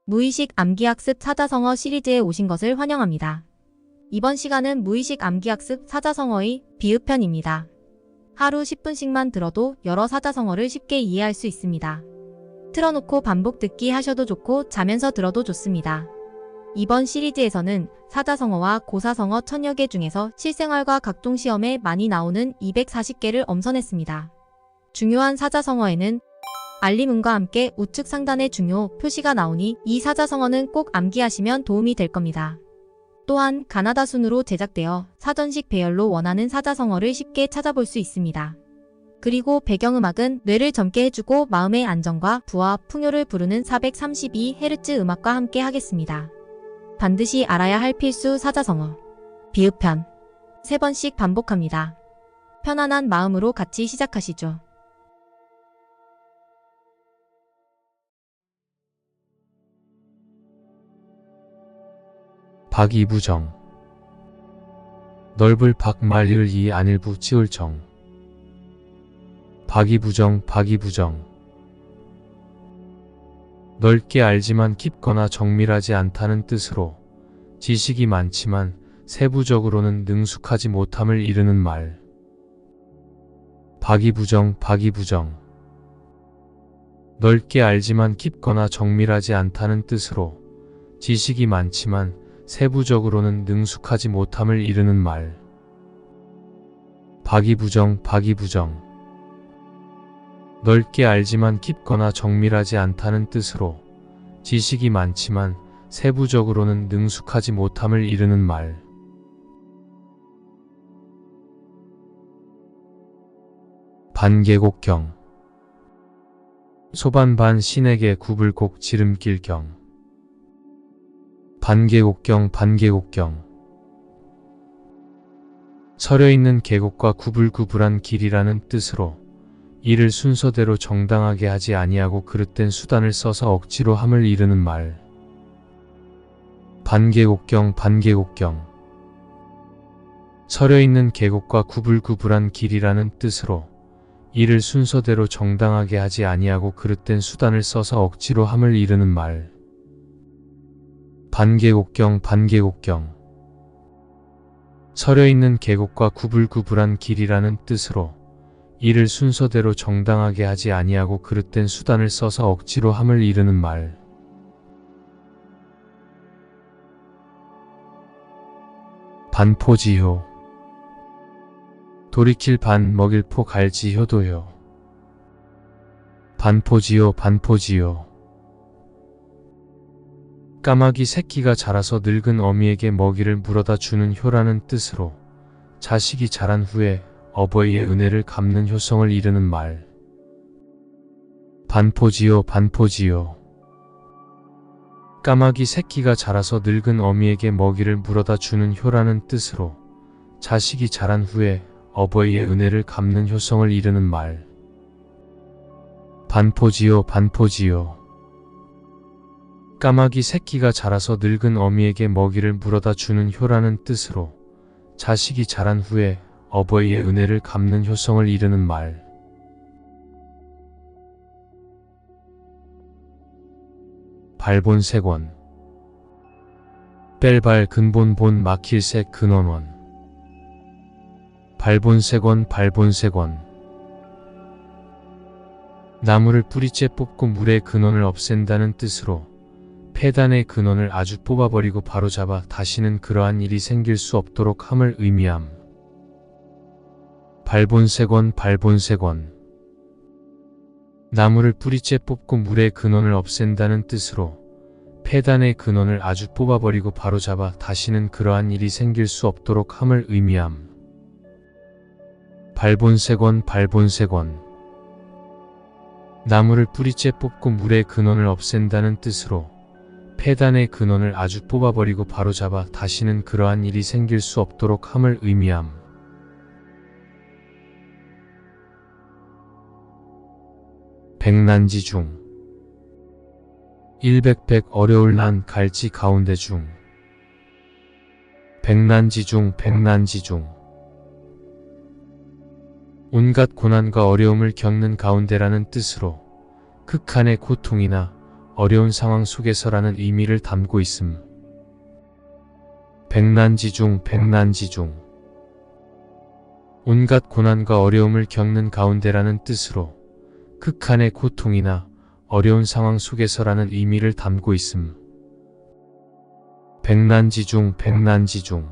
무의식 암기학습 사자성어 시리즈에 오신 것을 환영합니다. 이번 시간은 무의식 암기학습 사자성어의 비읍편입니다. 하루 10분씩만 들어도 여러 사자성어를 쉽게 이해할 수 있습니다. 틀어놓고 반복 듣기 하셔도 좋고 자면서 들어도 좋습니다. 이번 시리즈에서는 사자성어와 고사성어 1000여 개 중에서 실생활과 각종 시험에 많이 나오는 240개를 엄선했습니다. 중요한 사자성어에는 알림음과 함께 우측 상단에 중요 표시가 나오니 이 사자성어는 꼭 암기하시면 도움이 될 겁니다. 또한 가나다 순으로 제작되어 사전식 배열로 원하는 사자성어를 쉽게 찾아볼 수 있습니다. 그리고 배경음악은 뇌를 젊게 해주고 마음의 안정과 부와 풍요를 부르는 432Hz 음악과 함께 하겠습니다. 반드시 알아야 할 필수 사자성어 비읍편 3번씩 반복합니다. 편안한 마음으로 같이 시작하시죠. 박이부정 넓을 박 말리을 이 안일부 치을 정 박이부정 넓게 알지만 깊거나 정밀하지 않다는 뜻으로 지식이 많지만 세부적으로는 능숙하지 못함을 이르는 말. 박이부정 넓게 알지만 깊거나 정밀하지 않다는 뜻으로 지식이 많지만 세부적으로는 능숙하지 못함을 이르는 말. 박이부정 넓게 알지만 깊거나 정밀하지 않다는 뜻으로 지식이 많지만 세부적으로는 능숙하지 못함을 이르는 말. 반계곡경 소반반 신에게 굽을곡 지름길경 반계곡경 서려있는 계곡과 구불구불한 길이라는 뜻으로 이를 순서대로 정당하게 하지 아니하고 그릇된 수단을 써서 억지로 함을 이르는 말. 반계곡경 서려있는 계곡과 구불구불한 길이라는 뜻으로 이를 순서대로 정당하게 하지 아니하고 그릇된 수단을 써서 억지로 함을 이르는 말. 반계곡경 서려있는 계곡과 구불구불한 길이라는 뜻으로 이를 순서대로 정당하게 하지 아니하고 그릇된 수단을 써서 억지로 함을 이르는 말. 반포지효 돌이킬 반 먹일 포 갈지효도효 반포지효 까마귀 새끼가 자라서 늙은 어미에게 먹이를 물어다 주는 효라는 뜻으로 자식이 자란 후에 어버이의 은혜를 갚는 효성을 이르는 말. 반포지효 까마귀 새끼가 자라서 늙은 어미에게 먹이를 물어다 주는 효라는 뜻으로 자식이 자란 후에 어버이의 은혜를 갚는 효성을 이르는 말. 반포지효 까마귀 새끼가 자라서 늙은 어미에게 먹이를 물어다 주는 효라는 뜻으로 자식이 자란 후에 어버이의 은혜를 갚는 효성을 이르는 말. 발본색원 뺄발 근본 본 막힐색 근원원 발본색원 나무를 뿌리째 뽑고 물의 근원을 없앤다는 뜻으로 폐단의 근원을 아주 뽑아버리고 바로잡아 다시는 그러한 일이 생길 수 없도록 함을 의미함. 발본색원 나무를 뿌리째 뽑고 물의 근원을 없앤다는 뜻으로 폐단의 근원을 아주 뽑아버리고 바로잡아 다시는 그러한 일이 생길 수 없도록 함을 의미함. 발본색원 나무를 뿌리째 뽑고 물의 근원을 없앤다는 뜻으로 폐단의 근원을 아주 뽑아버리고 바로잡아 다시는 그러한 일이 생길 수 없도록 함을 의미함. 백난지중 일백백 어려울 난 갈지 가운데 중 백난지중 온갖 고난과 어려움을 겪는 가운데라는 뜻으로 극한의 고통이나 어려운 상황 속에서라는 의미를 담고 있음. 백난지중 백난지중. 온갖 고난과 어려움을 겪는 가운데라는 뜻으로 극한의 고통이나 어려운 상황 속에서라는 의미를 담고 있음. 백난지중 백난지중.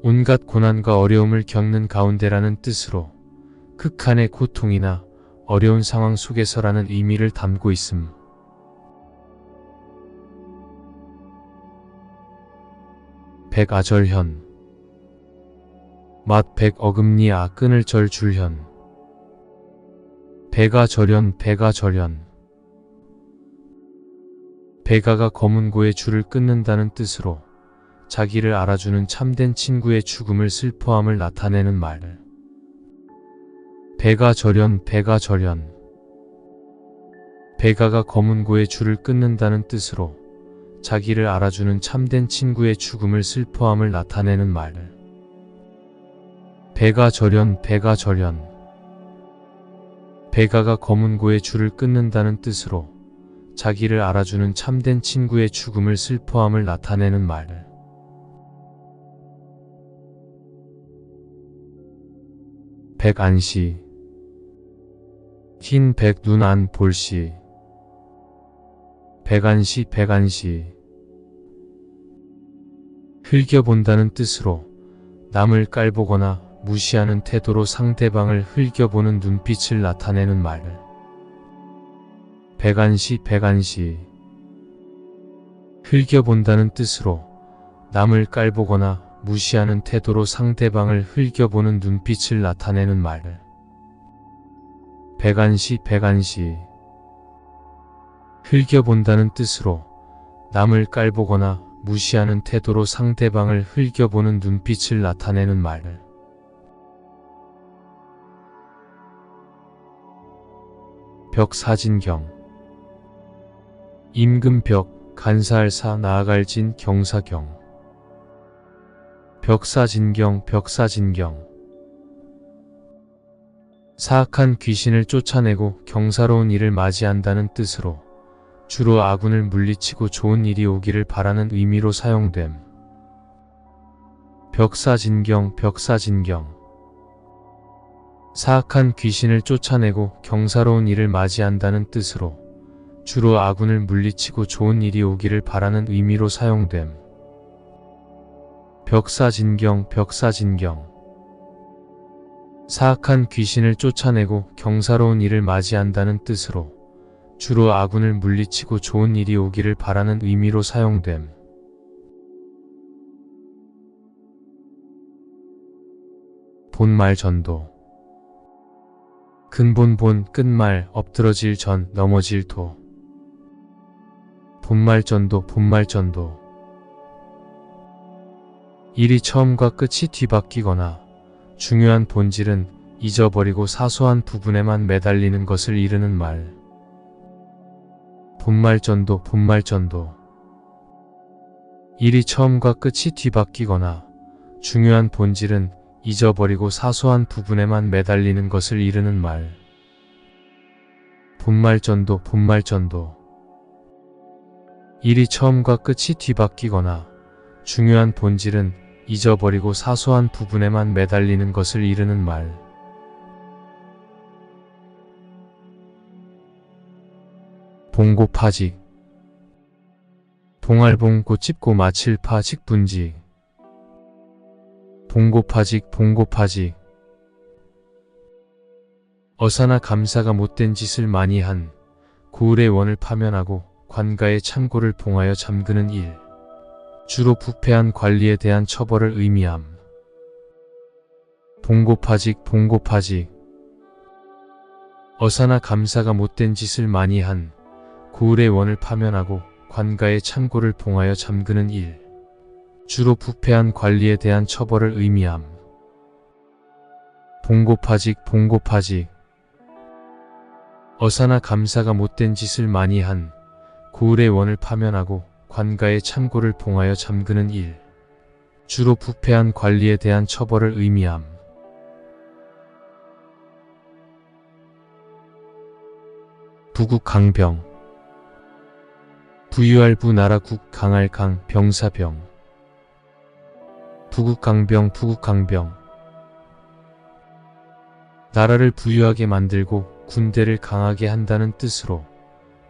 온갖 고난과 어려움을 겪는 가운데라는 뜻으로 극한의 고통이나 어려운 상황 속에서라는 의미를 담고 있음. 백아절현. 맛 백어금니 아 끈을 절 줄현. 백아절현 백아절현. 백아가 검은고의 줄을 끊는다는 뜻으로 자기를 알아주는 참된 친구의 죽음을 슬퍼함을 나타내는 말. 백아절현 백아절현. 백아가 검은고의 줄을 끊는다는 뜻으로 자기를 알아주는 참된 친구의 죽음을 슬퍼함을 나타내는 말. 백아절현 백아절현. 백아가 검은고의 줄을 끊는다는 뜻으로 자기를 알아주는 참된 친구의 죽음을 슬퍼함을 나타내는 말. 백안시. 흰 백 눈 안 볼시. 백안시 백안시. 흘겨본다는 뜻으로 남을 깔보거나 무시하는 태도로 상대방을 흘겨보는 눈빛을 나타내는 말. 백안시 백안시. 흘겨본다는 뜻으로 남을 깔보거나 무시하는 태도로 상대방을 흘겨보는 눈빛을 나타내는 말. 백안시 백안시. 흘겨본다는 뜻으로 남을 깔보거나 무시하는 태도로 상대방을 흘겨보는 눈빛을 나타내는 말. 벽사진경. 임금벽 간사할 사 나아갈 진 경사경. 벽사진경 벽사진경. 사악한 귀신을 쫓아내고 경사로운 일을 맞이한다는 뜻으로 주로 아군을 물리치고 좋은 일이 오기를 바라는 의미로 사용됨. 벽사진경 벽사진경. 사악한 귀신을 쫓아내고 경사로운 일을 맞이한다는 뜻으로 주로 아군을 물리치고 좋은 일이 오기를 바라는 의미로 사용됨. 벽사진경 벽사진경. 사악한 귀신을 쫓아내고 경사로운 일을 맞이한다는 뜻으로 주로 아군을 물리치고 좋은 일이 오기를 바라는 의미로 사용됨. 본말전도. 근본본 끝말 엎드러질 전 넘어질 도. 본말전도 본말전도. 일이 처음과 끝이 뒤바뀌거나 중요한 본질은 잊어버리고 사소한 부분에만 매달리는 것을 이르는 말. 본말전도 본말전도. 일이 처음과 끝이 뒤바뀌거나 중요한 본질은 잊어버리고 사소한 부분에만 매달리는 것을 이르는 말. 본말전도 본말전도. 일이 처음과 끝이 뒤바뀌거나 중요한 본질은 잊어버리고 사소한 부분에만 매달리는 것을 이르는 말. 봉고파직. 봉알봉 고찝고 마칠파 직분지. 봉고파직 봉고파직. 어사나 감사가 못된 짓을 많이 한 고을의 원을 파면하고 관가의 창고를 봉하여 잠그는 일. 주로 부패한 관리에 대한 처벌을 의미함. 봉고파직 봉고파직. 어사나 감사가 못된 짓을 많이 한 고을의 원을 파면하고 관가의 창고를 봉하여 잠그는 일. 주로 부패한 관리에 대한 처벌을 의미함. 봉고파직 봉고파직. 어사나 감사가 못된 짓을 많이 한 고을의 원을 파면하고 관가의 창고를 봉하여 잠그는 일. 주로 부패한 관리에 대한 처벌을 의미함. 부국강병. 부유할 부 나라 국 강할 강 병사병 부국강병 부국강병 나라를 부유하게 만들고 군대를 강하게 한다는 뜻으로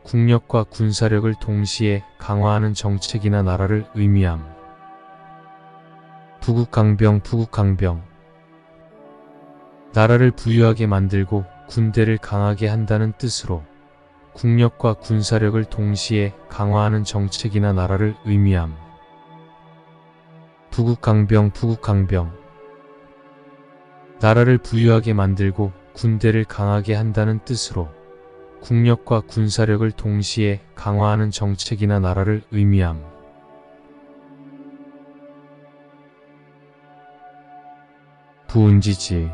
국력과 군사력을 동시에 강화하는 정책이나 나라를 의미함. 부국강병 부국강병 나라를 부유하게 만들고 군대를 강하게 한다는 뜻으로 국력과 군사력을 동시에 강화하는 정책이나 나라를 의미함. 부국강병 부국강병 나라를 부유하게 만들고 군대를 강하게 한다는 뜻으로 국력과 군사력을 동시에 강화하는 정책이나 나라를 의미함. 부은지지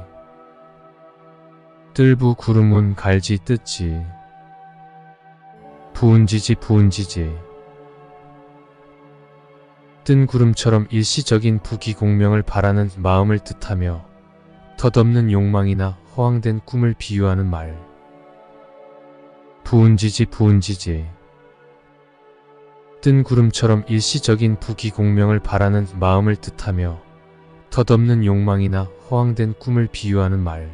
뜰부 구름운 갈지 뜯지 부은지지 부은지지 뜬 구름처럼 일시적인 부귀공명을 바라는 마음을 뜻하며 덧없는 욕망이나 허황된 꿈을 비유하는 말. 부은지지 부은지지 뜬 구름처럼 일시적인 부귀공명을 바라는 마음을 뜻하며 덧없는 욕망이나 허황된 꿈을 비유하는 말.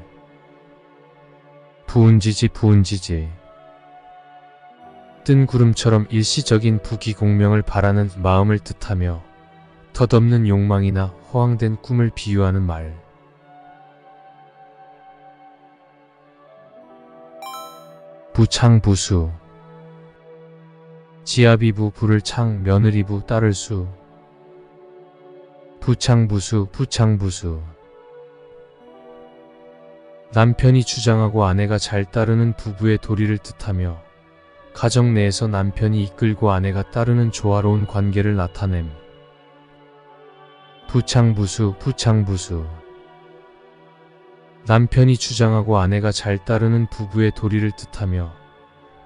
부은지지 부은지지 뜬 구름처럼 일시적인 부귀공명을 바라는 마음을 뜻하며 덧없는 욕망이나 허황된 꿈을 비유하는 말. 부창부수 지아비부 부를 창 며느리부 딸을 수 부창부수 부창부수 남편이 주장하고 아내가 잘 따르는 부부의 도리를 뜻하며 가정 내에서 남편이 이끌고 아내가 따르는 조화로운 관계를 나타냄. 부창부수 부창부수 남편이 주장하고 아내가 잘 따르는 부부의 도리를 뜻하며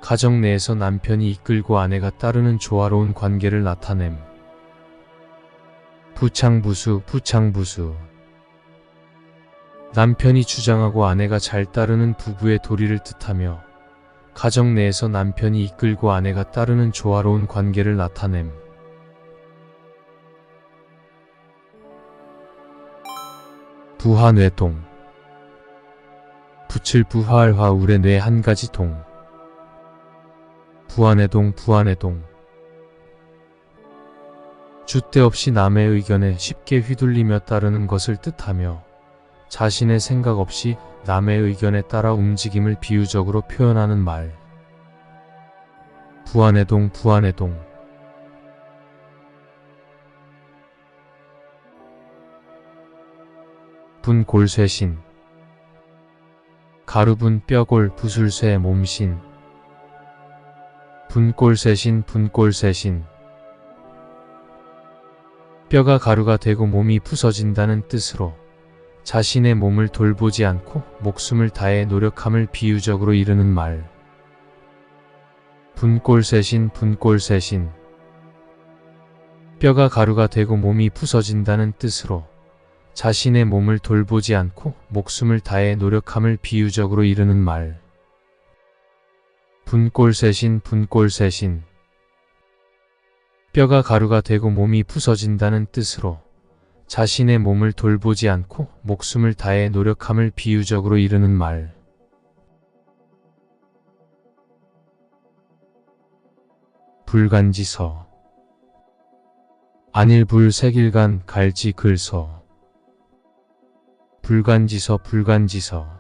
가정 내에서 남편이 이끌고 아내가 따르는 조화로운 관계를 나타냄. 부창부수 부창부수 남편이 주장하고 아내가 잘 따르는 부부의 도리를 뜻하며 가정 내에서 남편이 이끌고 아내가 따르는 조화로운 관계를 나타냄. 부하뇌동 부칠 부하알화 우레 뇌 한 가지 동 부하뇌동 부하뇌동 줏대 없이 남의 의견에 쉽게 휘둘리며 따르는 것을 뜻하며 자신의 생각 없이 남의 의견에 따라 움직임을 비유적으로 표현하는 말. 부하뇌동 부하뇌동 분골쇠신 가루분 뼈골 부술쇠 몸신 분골쇠신 분골쇠신 뼈가 가루가 되고 몸이 부서진다는 뜻으로 자신의 몸을 돌보지 않고 목숨을 다해 노력함을 비유적으로 이르는 말. 분골쇠신 분골쇠신 뼈가 가루가 되고 몸이 부서진다는 뜻으로 자신의 몸을 돌보지 않고 목숨을 다해 노력함을 비유적으로 이르는 말. 분골쇠신 분골쇠신 뼈가 가루가 되고 몸이 부서진다는 뜻으로 자신의 몸을 돌보지 않고 목숨을 다해 노력함을 비유적으로 이르는 말. 불간지서 안일불 색일간 갈지 글서 불간지서 불간지서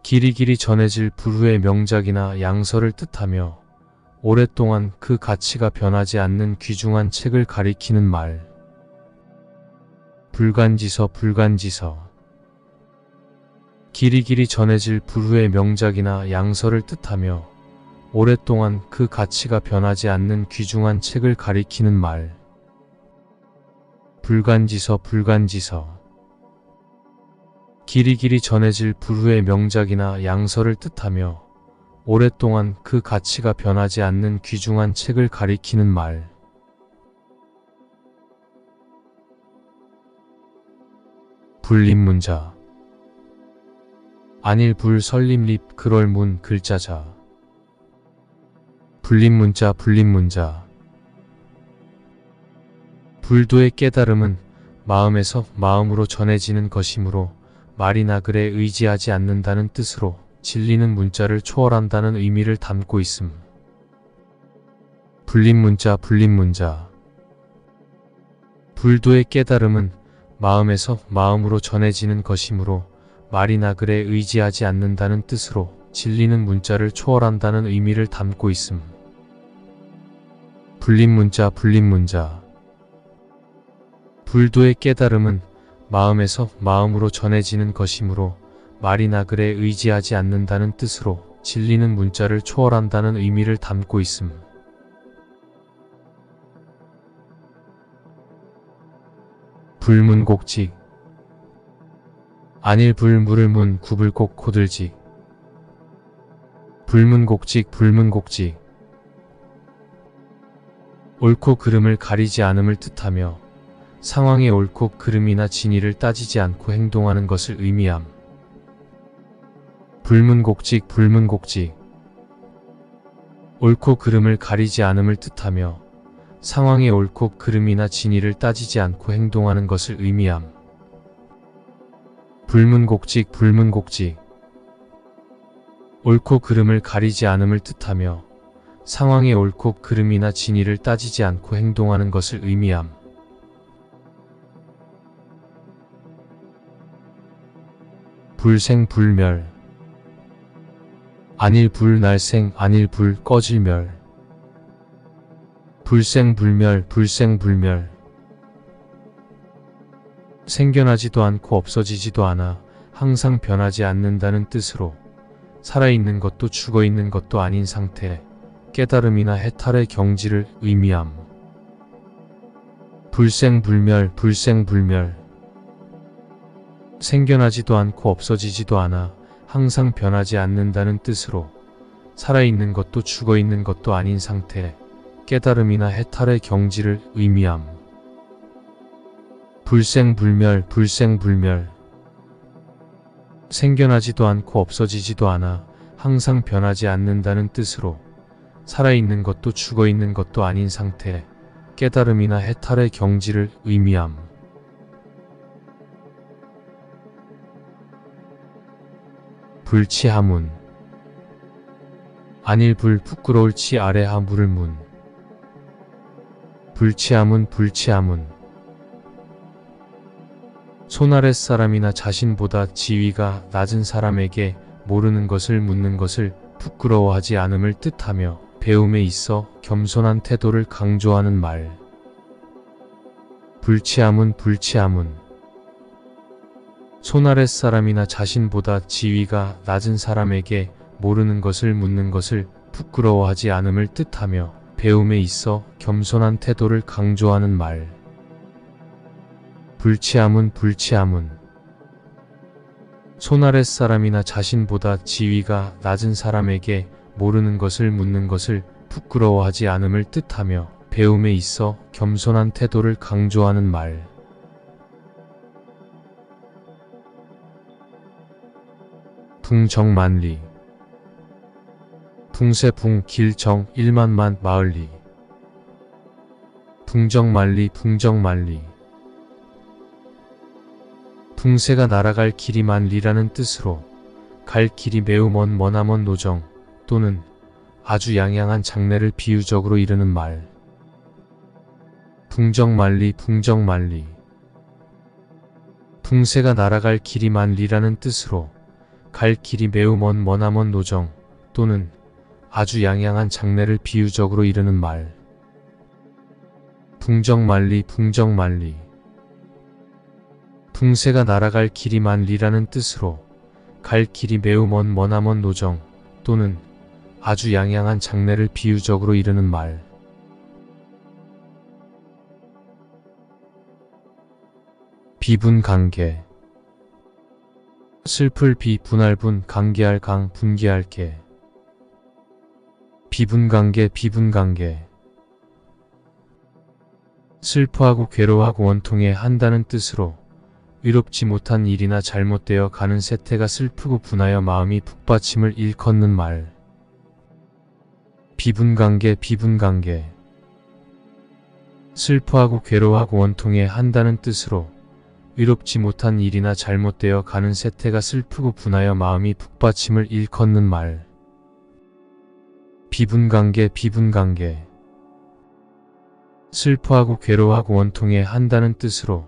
길이길이 전해질 불후의 명작이나 양서를 뜻하며 오랫동안 그 가치가 변하지 않는 귀중한 책을 가리키는 말. 불간지서 불간지서 길이길이 전해질 불후의 명작이나 양서를 뜻하며 오랫동안 그 가치가 변하지 않는 귀중한 책을 가리키는 말. 불간지서 불간지서 길이길이 전해질 불후의 명작이나 양서를 뜻하며 오랫동안 그 가치가 변하지 않는 귀중한 책을 가리키는 말. 불립문자 안일불 설립립 그럴문 글자자 불림문자 불림문자. 불도의 깨달음은 마음에서 마음으로 전해지는 것이므로 말이나 글에 의지하지 않는다는 뜻으로 진리는 문자를 초월한다는 의미를 담고 있음. 불림문자 불림문자. 불도의 깨달음은 마음에서 마음으로 전해지는 것이므로 말이나 글에 의지하지 않는다는 뜻으로 진리는 문자를 초월한다는 의미를 담고 있음. 불림문자 불림문자. 불도의 깨달음은 마음에서 마음으로 전해지는 것이므로 말이나 글에 의지하지 않는다는 뜻으로 진리는 문자를 초월한다는 의미를 담고 있음. 불문곡직. 안일 불물을 문 구불곡 코들직. 불문곡직 불문곡직. 옳고 그름을 가리지 않음을 뜻하며 상황의 옳고 그름이나 진위를 따지지 않고 행동하는 것을 의미함. 불문곡직 불문곡직. 옳고 그름을 가리지 않음을 뜻하며 상황의 옳고 그름이나 진위를 따지지 않고 행동하는 것을 의미함. 불문곡직 불문곡직. 옳고 그름을 가리지 않음을 뜻하며 상황의 옳고 그름이나 진위를 따지지 않고 행동하는 것을 의미함. 불생불멸. 안일불 날생 안일불 꺼질멸. 불생불멸 불생불멸. 생겨나지도 않고 없어지지도 않아 항상 변하지 않는다는 뜻으로 살아있는 것도 죽어있는 것도 아닌 상태, 깨달음이나 해탈의 경지를 의미함. 불생불멸 불생불멸. 생겨나지도 않고 없어지지도 않아 항상 변하지 않는다는 뜻으로 살아있는 것도 죽어있는 것도 아닌 상태, 깨달음이나 해탈의 경지를 의미함. 불생불멸 불생불멸. 생겨나지도 않고 없어지지도 않아 항상 변하지 않는다는 뜻으로 살아있는 것도 죽어있는 것도 아닌 상태, 깨달음이나 해탈의 경지를 의미함. 불치하문. 안일불 부끄러울 치 아래하 물을 문. 불치하문 불치하문. 손아랫 사람이나 자신보다 지위가 낮은 사람에게 모르는 것을 묻는 것을 부끄러워하지 않음을 뜻하며 배움에 있어 겸손한 태도를 강조하는 말. 불치하문 불치하문. 손아랫 사람이나 자신보다 지위가 낮은 사람에게 모르는 것을 묻는 것을 부끄러워하지 않음을 뜻하며 배움에 있어 겸손한 태도를 강조하는 말. 불치하문 불치하문. 손아랫 사람이나 자신보다 지위가 낮은 사람에게 모르는 것을 묻는 것을 부끄러워하지 않음을 뜻하며 배움에 있어 겸손한 태도를 강조하는 말. 붕정만리. 붕세붕 길정 1만만 마을리. 붕정만리 붕정만리. 붕세가 날아갈 길이 만리라는 뜻으로 갈 길이 매우 머나먼 노정 또는 아주 양양한 장래를 비유적으로 이르는 말. 붕정만리 붕정만리. 붕세가 날아갈 길이 만리라는 뜻으로 갈 길이 매우 머나먼 노정 또는 아주 양양한 장래를 비유적으로 이르는 말. 붕정만리 붕정만리. 붕세가 날아갈 길이 만리라는 뜻으로 갈 길이 매우 머나먼 노정 또는 아주 양양한 장래를 비유적으로 이르는 말. 비분관계. 슬플 비 분할분 관계할 강 분기할 개. 비분관계 비분관계. 슬퍼하고 괴로워하고 원통해 한다는 뜻으로 의롭지 못한 일이나 잘못되어 가는 세태가 슬프고 분하여 마음이 북받침을 일컫는 말. 비분관계 비분관계. 슬퍼하고 괴로워하고 원통해 한다는 뜻으로 의롭지 못한 일이나 잘못되어 가는 세태가 슬프고 분하여 마음이 북받침을 일컫는 말. 비분관계 비분관계. 슬퍼하고 괴로워하고 원통해 한다는 뜻으로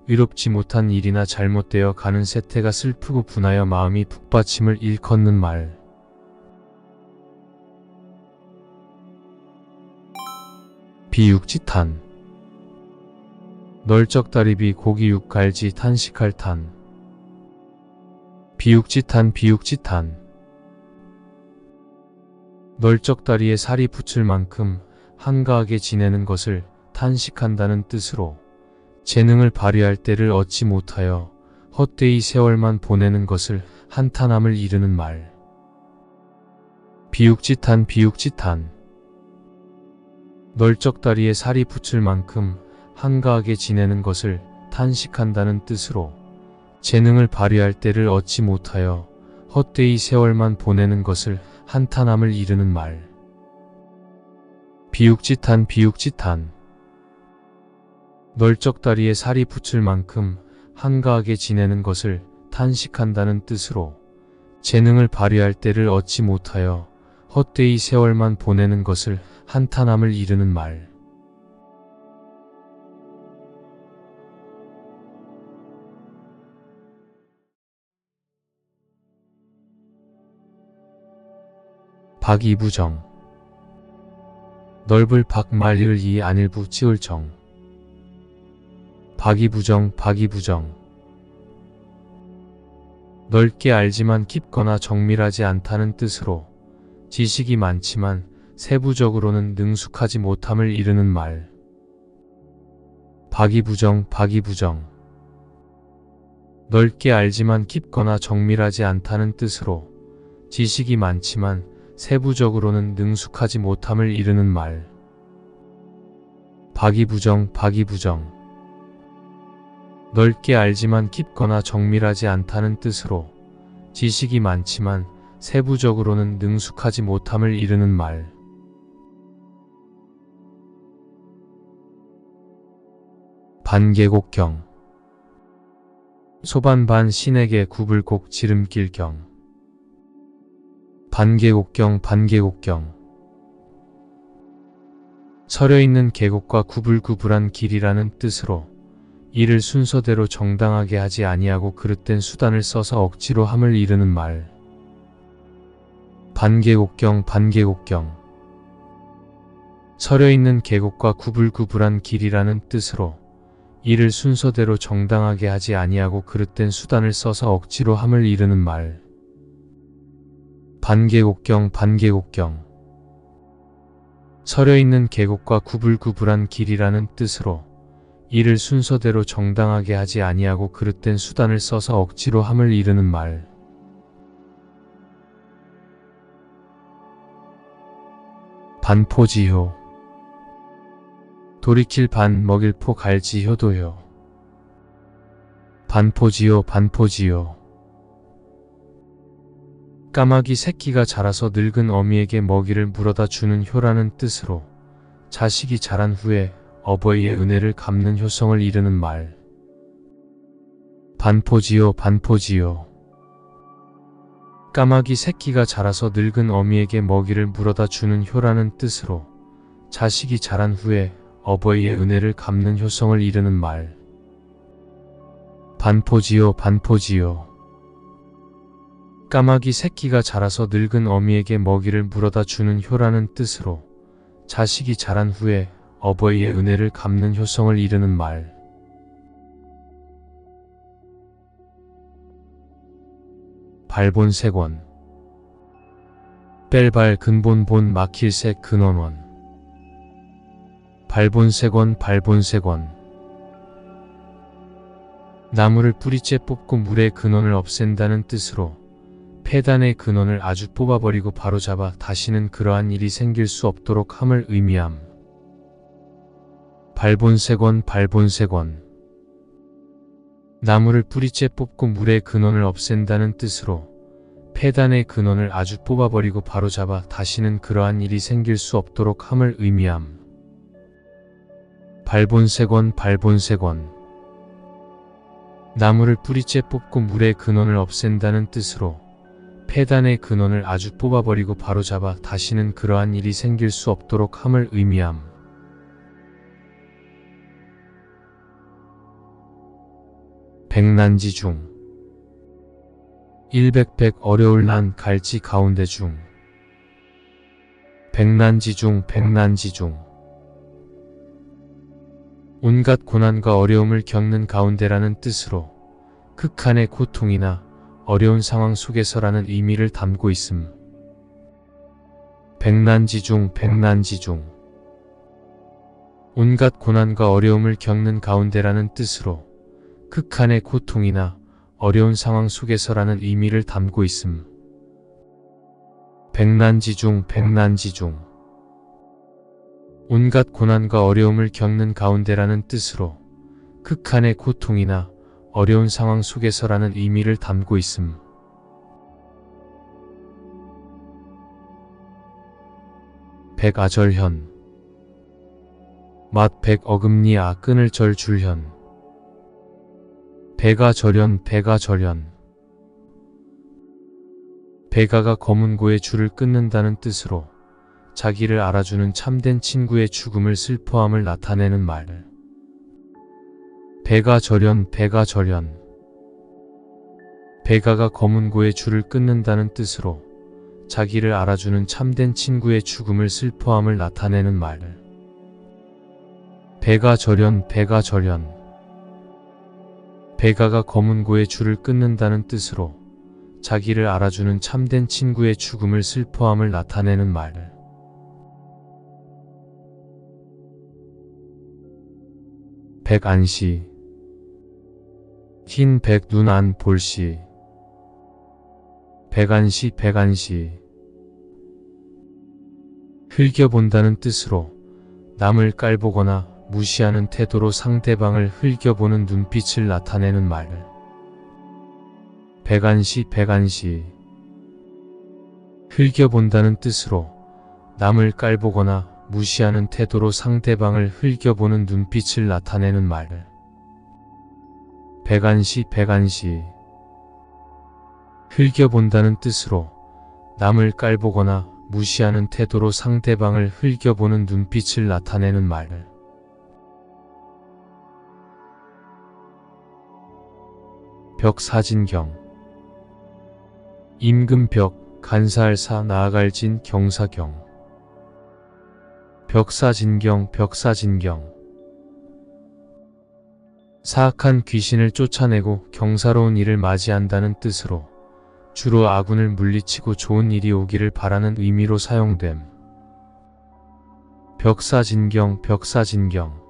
의롭지 못한 일이나 잘못되어 가는 세태가 슬프고 분하여 마음이 북받침을 일컫는 말. 비육지탄. 널쩍다리비 고기육 갈지 탄식할 탄. 비육지탄 비육지탄. 널쩍다리에 살이 붙을 만큼 한가하게 지내는 것을 탄식한다는 뜻으로 재능을 발휘할 때를 얻지 못하여 헛되이 세월만 보내는 것을 한탄함을 이르는 말. 비육지탄 비육지탄. 널쩍다리에 살이 붙을 만큼 한가하게 지내는 것을 탄식한다는 뜻으로 재능을 발휘할 때를 얻지 못하여 헛되이 세월만 보내는 것을 한탄함을 이르는 말. 비육지탄 비육지탄. 널쩍다리에 살이 붙을 만큼 한가하게 지내는 것을 탄식한다는 뜻으로 재능을 발휘할 때를 얻지 못하여 헛되이 세월만 보내는 것을 한탄함을 이르는 말. 박이부정. 넓을 박 말리을 이 안일부 찌을 정. 박이부정 박이부정. 넓게 알지만 깊거나 정밀하지 않다는 뜻으로 지식이 많지만 세부적으로는 능숙하지 못함을 이르는 말. 박이부정 박이부정. 넓게 알지만 깊거나 정밀하지 않다는 뜻으로 지식이 많지만 세부적으로는 능숙하지 못함을 이르는 말. 박이부정 박이부정. 넓게 알지만 깊거나 정밀하지 않다는 뜻으로 지식이 많지만 세부적으로는 능숙하지 못함을 이르는 말. 반계곡경. 소반반 신에게 구불곡 지름길경. 반계곡경 반계곡경. 서려있는 계곡과 구불구불한 길이라는 뜻으로 이를 순서대로 정당하게 하지 아니하고 그릇된 수단을 써서 억지로 함을 이르는 말. 반계곡경 반계곡경. 서려있는 계곡과 구불구불한 길이라는 뜻으로 이를 순서대로 정당하게 하지 아니하고 그릇된 수단을 써서 억지로 함을 이르는 말. 반계곡경 반계곡경. 서려있는 계곡과 구불구불한 길이라는 뜻으로 이를 순서대로 정당하게 하지 아니하고 그릇된 수단을 써서 억지로 함을 이르는 말. 반포지효. 돌이킬 반 먹일 포 갈지 효도효. 반포지효 반포지효. 까마귀 새끼가 자라서 늙은 어미에게 먹이를 물어다 주는 효라는 뜻으로 자식이 자란 후에 어버이의 은혜를 갚는 효성을 이르는 말. 반포지효 반포지효. 까마귀 새끼가 자라서 늙은 어미에게 먹이를 물어다 주는 효라는 뜻으로 자식이 자란 후에 어버이의 은혜를 갚는 효성을 이르는 말. 반포지효 반포지효. 까마귀 새끼가 자라서 늙은 어미에게 먹이를 물어다 주는 효라는 뜻으로 자식이 자란 후에 어버이의 은혜를 갚는 효성을 이르는 말. 발본색원. 뺄발 근본본 막힐색 근원원. 발본색원 발본색원. 나무를 뿌리째 뽑고 물의 근원을 없앤다는 뜻으로 폐단의 근원을 아주 뽑아버리고 바로잡아 다시는 그러한 일이 생길 수 없도록 함을 의미함. 발본색원 발본색원. 나무를 뿌리째 뽑고 물의 근원을 없앤다는 뜻으로 폐단의 근원을 아주 뽑아버리고 바로잡아 다시는 그러한 일이 생길 수 없도록 함을 의미함. 발본색원 발본색원 나무를 뿌리째 뽑고 물의 근원을 없앤다는 뜻으로 폐단의 근원을 아주 뽑아버리고 바로잡아 다시는 그러한 일이 생길 수 없도록 함을 의미함. 백난지중 일백백 어려울 난 갈지 가운데 중 백난지중 백난지중 온갖 고난과 어려움을 겪는 가운데라는 뜻으로 극한의 고통이나 어려운 상황 속에서라는 의미를 담고 있음. 백난지중 백난지중 온갖 고난과 어려움을 겪는 가운데라는 뜻으로 극한의 고통이나 어려운 상황 속에서라는 의미를 담고 있음. 백난지중 백난지중 온갖 고난과 어려움을 겪는 가운데라는 뜻으로 극한의 고통이나 어려운 상황 속에서라는 의미를 담고 있음. 백아절현 맛 백어금니 아 끈을 절 줄현 백아절현 백아절현 백아가 검은고의 줄을 끊는다는 뜻으로 자기를 알아주는 참된 친구의 죽음을 슬퍼함을 나타내는 말. 백아절현 백아절현 백아가 검은고의 줄을 끊는다는 뜻으로 자기를 알아주는 참된 친구의 죽음을 슬퍼함을 나타내는 말. 백아절현 백아절현 백아가 검은고의 줄을 끊는다는 뜻으로 자기를 알아주는 참된 친구의 죽음을 슬퍼함을 나타내는 말. 백안시 흰 백 눈 안 볼시 백안시 백안시 흘겨본다는 뜻으로 남을 깔보거나 무시하는 태도로 상대방을 흘겨보는 눈빛을 나타내는 말. 백안시 백안시 흘겨본다는 뜻으로 남을 깔보거나 무시하는 태도로 상대방을 흘겨보는 눈빛을 나타내는 말. 백안시 백안시 흘겨본다는 뜻으로 남을 깔보거나 무시하는 태도로 상대방을 흘겨보는 눈빛을 나타내는 말. 벽사진경 임금벽 간사할 사 나아갈 진 경사경 벽사진경 벽사진경 사악한 귀신을 쫓아내고 경사로운 일을 맞이한다는 뜻으로 주로 아군을 물리치고 좋은 일이 오기를 바라는 의미로 사용됨. 벽사진경 벽사진경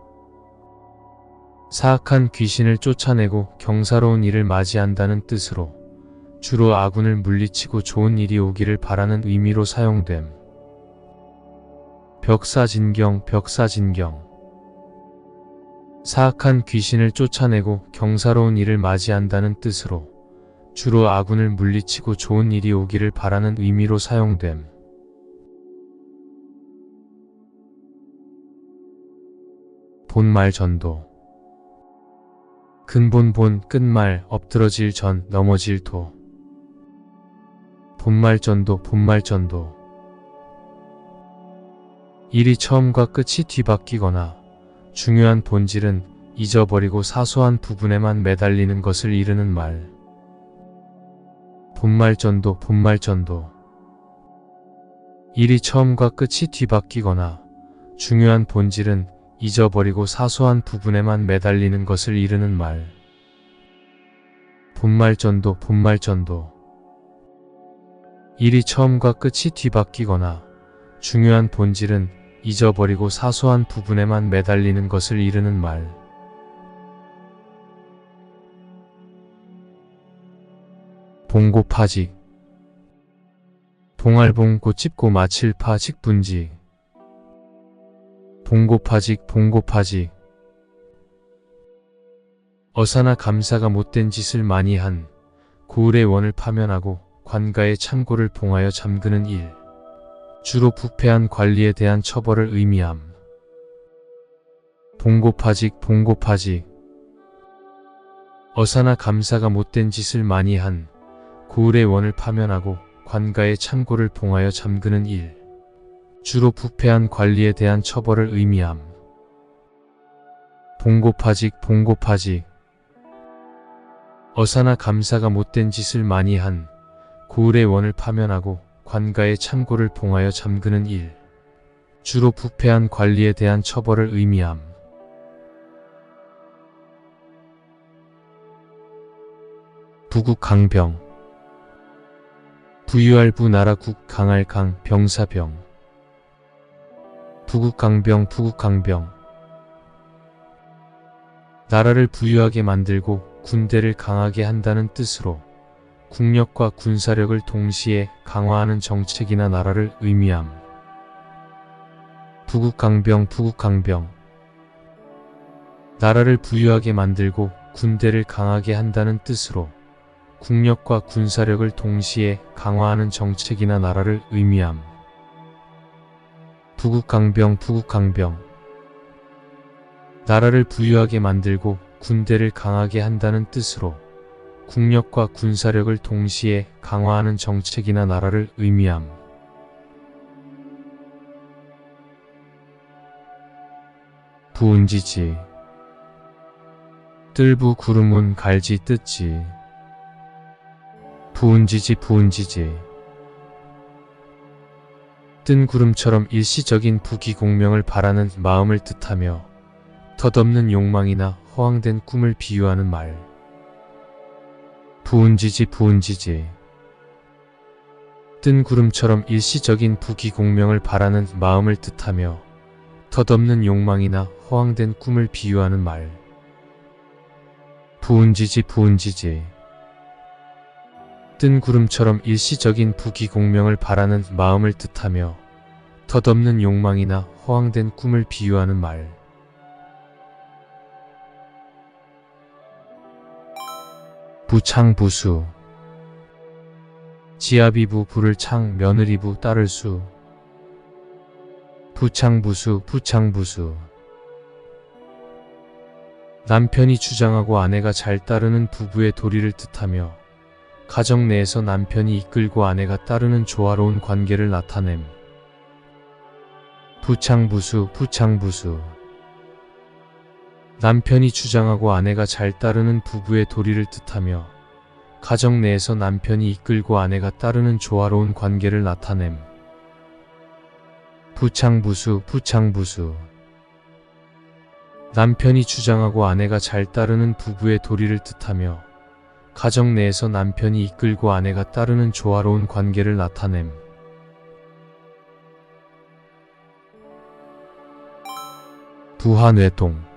사악한 귀신을 쫓아내고 경사로운 일을 맞이한다는 뜻으로 주로 아군을 물리치고 좋은 일이 오기를 바라는 의미로 사용됨. 벽사진경 벽사진경 사악한 귀신을 쫓아내고 경사로운 일을 맞이한다는 뜻으로 주로 아군을 물리치고 좋은 일이 오기를 바라는 의미로 사용됨. 본말전도 근본본 끝말 엎드러질 전 넘어질 도 본말전도 본말전도 일이 처음과 끝이 뒤바뀌거나 중요한 본질은 잊어버리고 사소한 부분에만 매달리는 것을 이르는 말. 본말전도 본말전도 일이 처음과 끝이 뒤바뀌거나 중요한 본질은 잊어버리고 사소한 부분에만 매달리는 것을 이르는 말. 본말전도 본말전도 일이 처음과 끝이 뒤바뀌거나 중요한 본질은 잊어버리고 사소한 부분에만 매달리는 것을 이르는 말. 봉고파직 봉알봉 고찝고 마칠파 직분지 봉고파직 봉고파직 어사나 감사가 못된 짓을 많이 한 고을의 원을 파면하고 관가의 창고를 봉하여 잠그는 일. 주로 부패한 관리에 대한 처벌을 의미함. 봉고파직 봉고파직. 어사나 감사가 못된 짓을 많이 한 고을의 원을 파면하고 관가의 창고를 봉하여 잠그는 일. 주로 부패한 관리에 대한 처벌을 의미함. 봉고파직 봉고파직. 어사나 감사가 못된 짓을 많이 한 고을의 원을 파면하고 관가의 창고를 봉하여 잠그는 일. 주로 부패한 관리에 대한 처벌을 의미함. 부국강병. 부유할 부 나라 국 강할 강 병사병. 부국강병 부국강병. 나라를 부유하게 만들고 군대를 강하게 한다는 뜻으로 국력과 군사력을 동시에 강화하는 정책이나 나라를 의미함. 부국강병 부국강병. 나라를 부유하게 만들고 군대를 강하게 한다는 뜻으로 국력과 군사력을 동시에 강화하는 정책이나 나라를 의미함. 부국강병 부국강병. 나라를 부유하게 만들고 군대를 강하게 한다는 뜻으로 국력과 군사력을 동시에 강화하는 정책이나 나라를 의미함. 부은지지. 뜰부 구름은 갈지 뜯지. 부은지지 부은지지. 뜬 구름처럼 일시적인 부귀공명을 바라는 마음을 뜻하며 덧없는 욕망이나 허황된 꿈을 비유하는 말. 부은지지 부은지지. 뜬 구름처럼 일시적인 부귀공명을 바라는 마음을 뜻하며 덧없는 욕망이나 허황된 꿈을 비유하는 말. 부은지지 부은지지. 뜬 구름처럼 일시적인 부귀공명을 바라는 마음을 뜻하며 덧없는 욕망이나 허황된 꿈을 비유하는 말. 부창부수. 지아비부 부를 창 며느리부 딸을 수. 부창부수 부창부수. 남편이 주장하고 아내가 잘 따르는 부부의 도리를 뜻하며 가정 내에서 남편이 이끌고 아내가 따르는 조화로운 관계를 나타냄. 부창부수 부창부수. 남편이 주장하고 아내가 잘 따르는 부부의 도리를 뜻하며 가정 내에서 남편이 이끌고 아내가 따르는 조화로운 관계를 나타냄. 부창부수 부창부수. 남편이 주장하고 아내가 잘 따르는 부부의 도리를 뜻하며 가정 내에서 남편이 이끌고 아내가 따르는 조화로운 관계를 나타냄. 부하뇌동.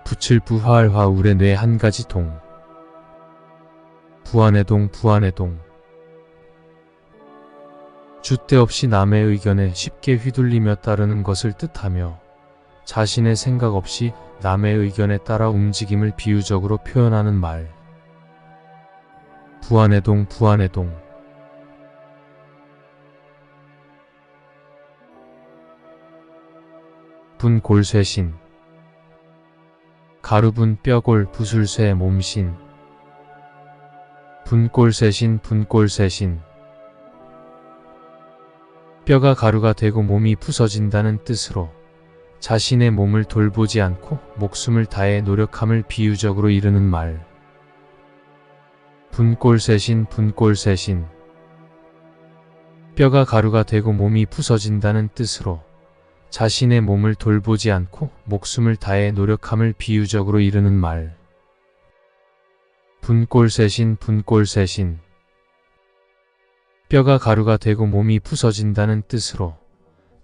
부칠 부하할 화울의 뇌 한 가지 동. 부하뇌동 부하뇌동. 줏대 없이 남의 의견에 쉽게 휘둘리며 따르는 것을 뜻하며 자신의 생각 없이 남의 의견에 따라 움직임을 비유적으로 표현하는 말. 부하뇌동 부하뇌동. 분골쇠신. 가루분 뼈골 부술쇠 몸신. 분골쇠신 분골쇠신. 뼈가 가루가 되고 몸이 부서진다는 뜻으로 자신의 몸을 돌보지 않고 목숨을 다해 노력함을 비유적으로 이르는 말. 분골쇠신 분골쇠신. 뼈가 가루가 되고 몸이 부서진다는 뜻으로 자신의 몸을 돌보지 않고 목숨을 다해 노력함을 비유적으로 이르는 말. 분골쇠신 분골쇠신. 뼈가 가루가 되고 몸이 부서진다는 뜻으로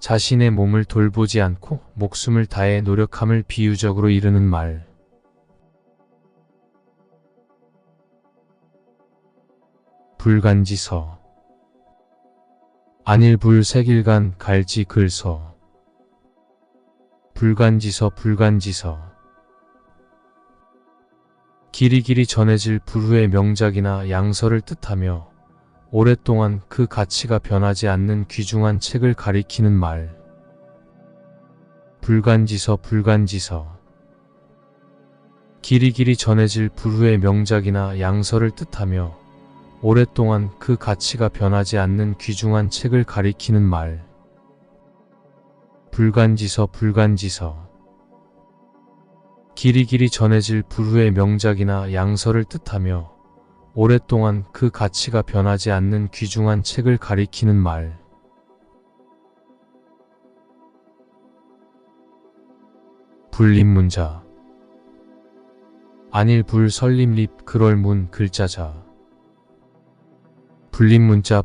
자신의 몸을 돌보지 않고 목숨을 다해 노력함을 비유적으로 이르는 말. 불간지서. 안일불 색일간 갈지 글서. 불간지서 불간지서. 길이 전해질 불후의 명작이나 양서를 뜻하며 오랫동안 그 가치가 변하지 않는 귀중한 책을 가리키는 말. 불간지서 길이 전해질 불후의 명작이나 양서를 뜻하며 오랫동안 그 가치가 변하지 않는 귀중한 책을 가리키는 말. 불간지서 길이 전해질 불후의 명작이나 양서를 뜻하며 오랫동안 그 가치가 변하지 않는 귀중한 책을 가리키는 말. 불립문자. 안일 불 설립립 그럴문 글자자. 불립문자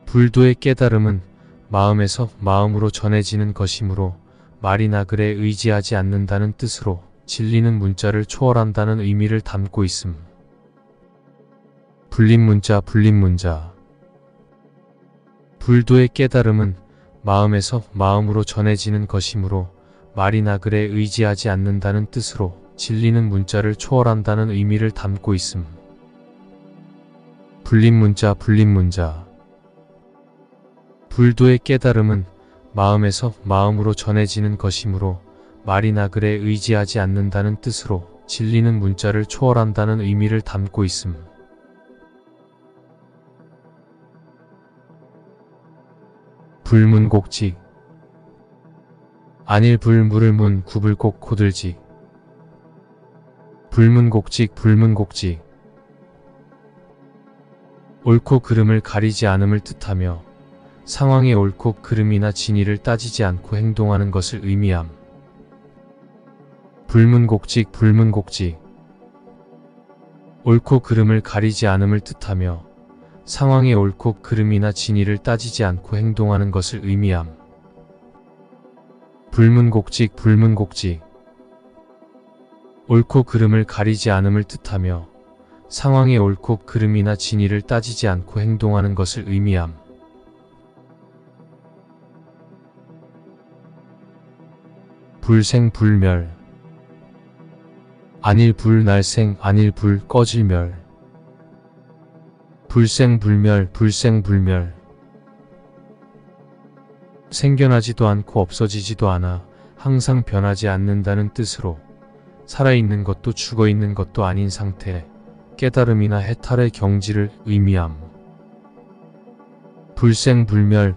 불도의 깨달음은 마음에서 마음으로 전해지는 것이므로 말이나 글에 의지하지 않는다는 뜻으로 진리는 문자를 초월한다는 의미를 담고 있음. 불립문자 불도의 깨달음은 마음에서 마음으로 전해지는 것이므로 말이나 글에 의지하지 않는다는 뜻으로 진리는 문자를 초월한다는 의미를 담고 있음. 불립문자 불도의 깨달음은 마음에서 마음으로 전해지는 것이므로 말이나 글에 의지하지 않는다는 뜻으로 진리는 문자를 초월한다는 의미를 담고 있음. 불문곡직. 안일 불 물을 문 구불곡 고들직. 불문곡직 옳고 그름을 가리지 않음을 뜻하며 상황의 옳고 그름이나 진위를 따지지 않고 행동하는 것을 의미함. 불문곡직 옳고 그름을 가리지 않음을 뜻하며 상황의 옳고 그름이나 진위를 따지지 않고 행동하는 것을 의미함. 불문곡직 옳고 그름을 가리지 않음을 뜻하며 상황의 옳고 그름이나 진위를 따지지 않고 행동하는 것을 의미함. 불생불멸. 안일 불 날생 안일 불 꺼질멸. 불생불멸 생겨나지도 않고 없어지지도 않아 항상 변하지 않는다는 뜻으로 살아있는 것도 죽어있는 것도 아닌 상태, 깨달음이나 해탈의 경지를 의미함. 불생불멸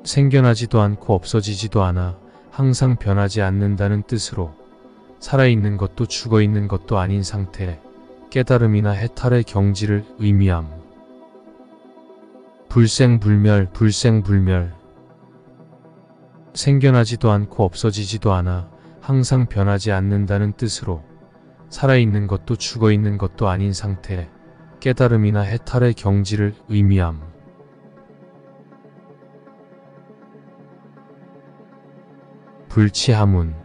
생겨나지도 않고 없어지지도 않아 항상 변하지 않는다는 뜻으로 살아있는 것도 죽어있는 것도 아닌 상태, 깨달음이나 해탈의 경지를 의미함. 불생불멸 생겨나지도 않고 없어지지도 않아 항상 변하지 않는다는 뜻으로 살아있는 것도 죽어있는 것도 아닌 상태, 깨달음이나 해탈의 경지를 의미함. 불치하문.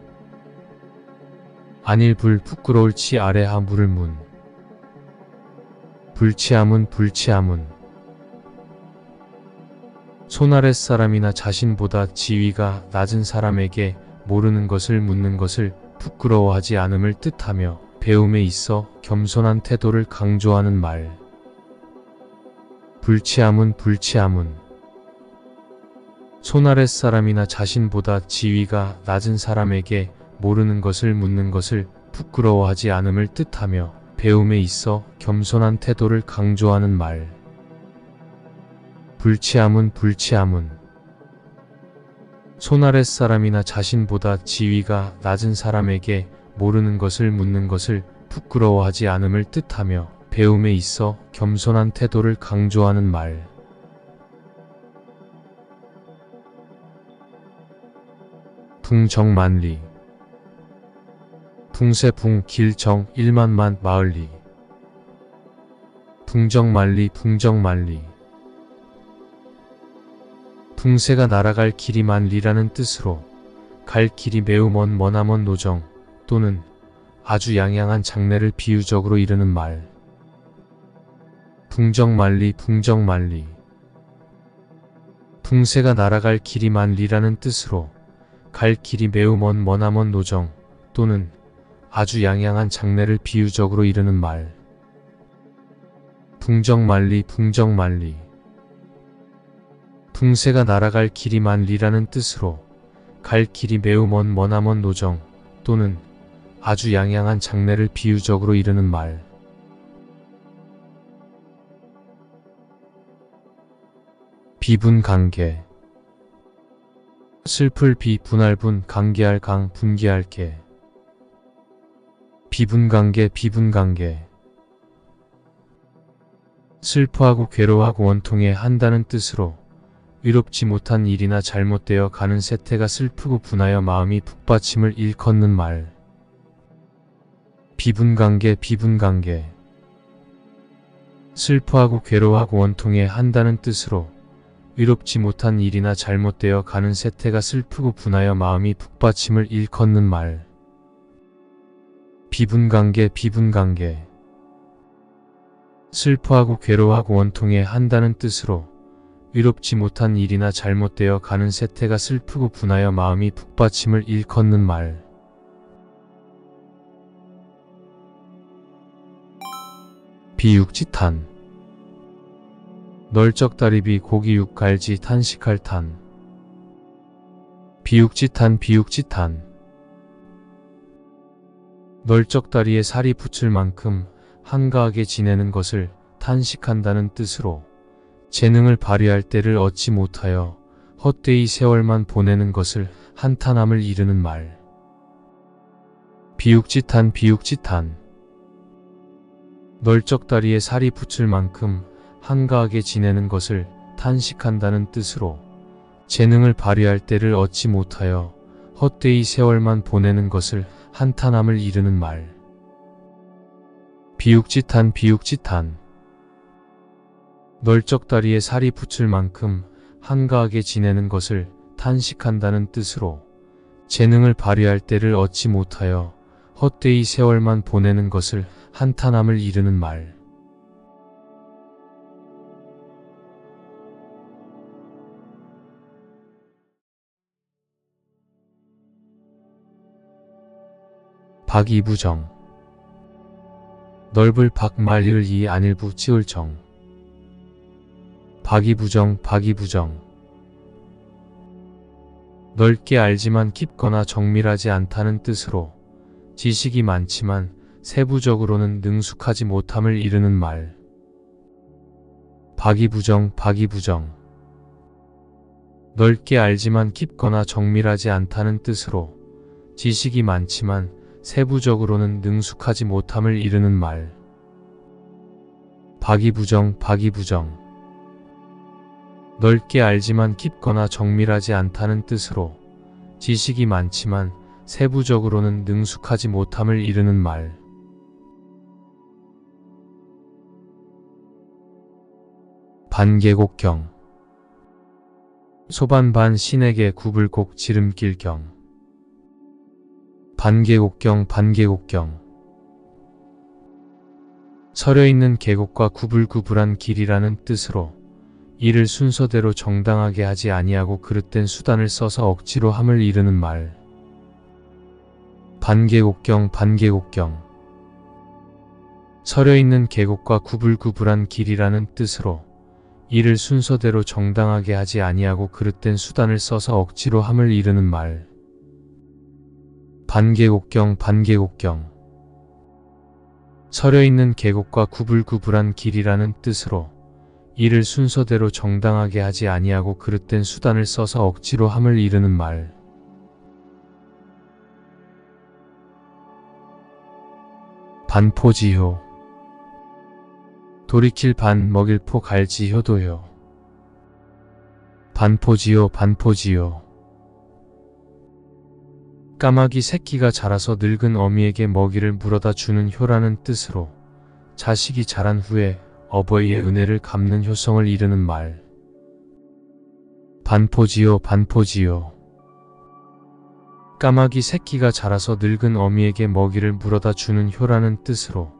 안일 불 부끄러울 치 아래하 물을 문. 불치하문 손아랫 사람이나 자신보다 지위가 낮은 사람에게 모르는 것을 묻는 것을 부끄러워하지 않음을 뜻하며 배움에 있어 겸손한 태도를 강조하는 말. 불치하문 손아랫 사람이나 자신보다 지위가 낮은 사람에게 모르는 것을 묻는 것을 부끄러워하지 않음을 뜻하며 배움에 있어 겸손한 태도를 강조하는 말. 불치하문 손아랫 사람이나 자신보다 지위가 낮은 사람에게 모르는 것을 묻는 것을 부끄러워하지 않음을 뜻하며 배움에 있어 겸손한 태도를 강조하는 말. 풍정만리. 풍세풍 길정 1만만 마을리. 풍정만리 풍세가 날아갈 길이 만리라는 뜻으로 갈 길이 매우 머나먼 노정 또는 아주 양양한 장래를 비유적으로 이르는 말. 풍정만리 풍세가 날아갈 길이 만리라는 뜻으로 갈 길이 매우 머나먼 노정 또는 아주 양양한 장래를 비유적으로 이르는 말. 붕정만리 붕정만리. 붕새가 날아갈 길이 만리라는 뜻으로 갈 길이 매우 머나먼 노정 또는 아주 양양한 장래를 비유적으로 이르는 말. 비분관계. 슬플 비 분할분 관계할 강 분기할 개. 비분관계 비분관계. 슬퍼하고 괴로워하고 원통해 한다는 뜻으로 의롭지 못한 일이나 잘못되어 가는 세태가 슬프고 분하여 마음이 북받침을 일컫는 말. 비분관계 비분관계. 슬퍼하고 괴로워하고 원통해 한다는 뜻으로 의롭지 못한 일이나 잘못되어 가는 세태가 슬프고 분하여 마음이 북받침을 일컫는 말. 비분관계 비분관계. 슬퍼하고 괴로워하고 원통해 한다는 뜻으로 의롭지 못한 일이나 잘못되어 가는 세태가 슬프고 분하여 마음이 북받침을 일컫는 말. 비육지탄. 널쩍다리비 고기육 갈지 탄식할 탄. 비육지탄 비육지탄. 널쩍다리에 살이 붙을 만큼 한가하게 지내는 것을 탄식한다는 뜻으로 재능을 발휘할 때를 얻지 못하여 헛되이 세월만 보내는 것을 한탄함을 이르는 말. 비육지탄 비육지탄. 널쩍다리에 살이 붙을 만큼 한가하게 지내는 것을 탄식한다는 뜻으로 재능을 발휘할 때를 얻지 못하여 헛되이 세월만 보내는 것을 한탄함을 이르는 말. 비육지탄 비육지탄. 널쩍다리에 살이 붙을 만큼 한가하게 지내는 것을 탄식한다는 뜻으로 재능을 발휘할 때를 얻지 못하여 헛되이 세월만 보내는 것을 한탄함을 이르는 말. 박이부정. 넓을 박 말리을 이 안일부 찌을 정. 박이부정 박이부정. 넓게 알지만 깊거나 정밀하지 않다는 뜻으로 지식이 많지만 세부적으로는 능숙하지 못함을 이르는 말. 박이부정 박이부정. 넓게 알지만 깊거나 정밀하지 않다는 뜻으로 지식이 많지만 세부적으로는 능숙하지 못함을 이르는 말. 박이부정 박이부정. 넓게 알지만 깊거나 정밀하지 않다는 뜻으로 지식이 많지만 세부적으로는 능숙하지 못함을 이르는 말. 반계곡경. 소반반 신에게 구불곡 지름길경. 반계곡경 반계곡경. 서려있는 계곡과 구불구불한 길이라는 뜻으로 이를 순서대로 정당하게 하지 아니하고 그릇된 수단을 써서 억지로 함을 이르는 말. 반계곡경 반계곡경. 서려있는 계곡과 구불구불한 길이라는 뜻으로 이를 순서대로 정당하게 하지 아니하고 그릇된 수단을 써서 억지로 함을 이르는 말. 반계곡경 반계곡경. 서려있는 계곡과 구불구불한 길이라는 뜻으로 이를 순서대로 정당하게 하지 아니하고 그릇된 수단을 써서 억지로 함을 이르는 말. 반포지효. 돌이킬 반 먹일 포 갈지 효도효. 반포지효 반포지효. 까마귀 새끼가 자라서 늙은 어미에게 먹이를 물어다 주는 효라는 뜻으로 자식이 자란 후에 어버이의 은혜를 갚는 효성을 이르는 말. 반포지효 반포지효. 까마귀 새끼가 자라서 늙은 어미에게 먹이를 물어다 주는 효라는 뜻으로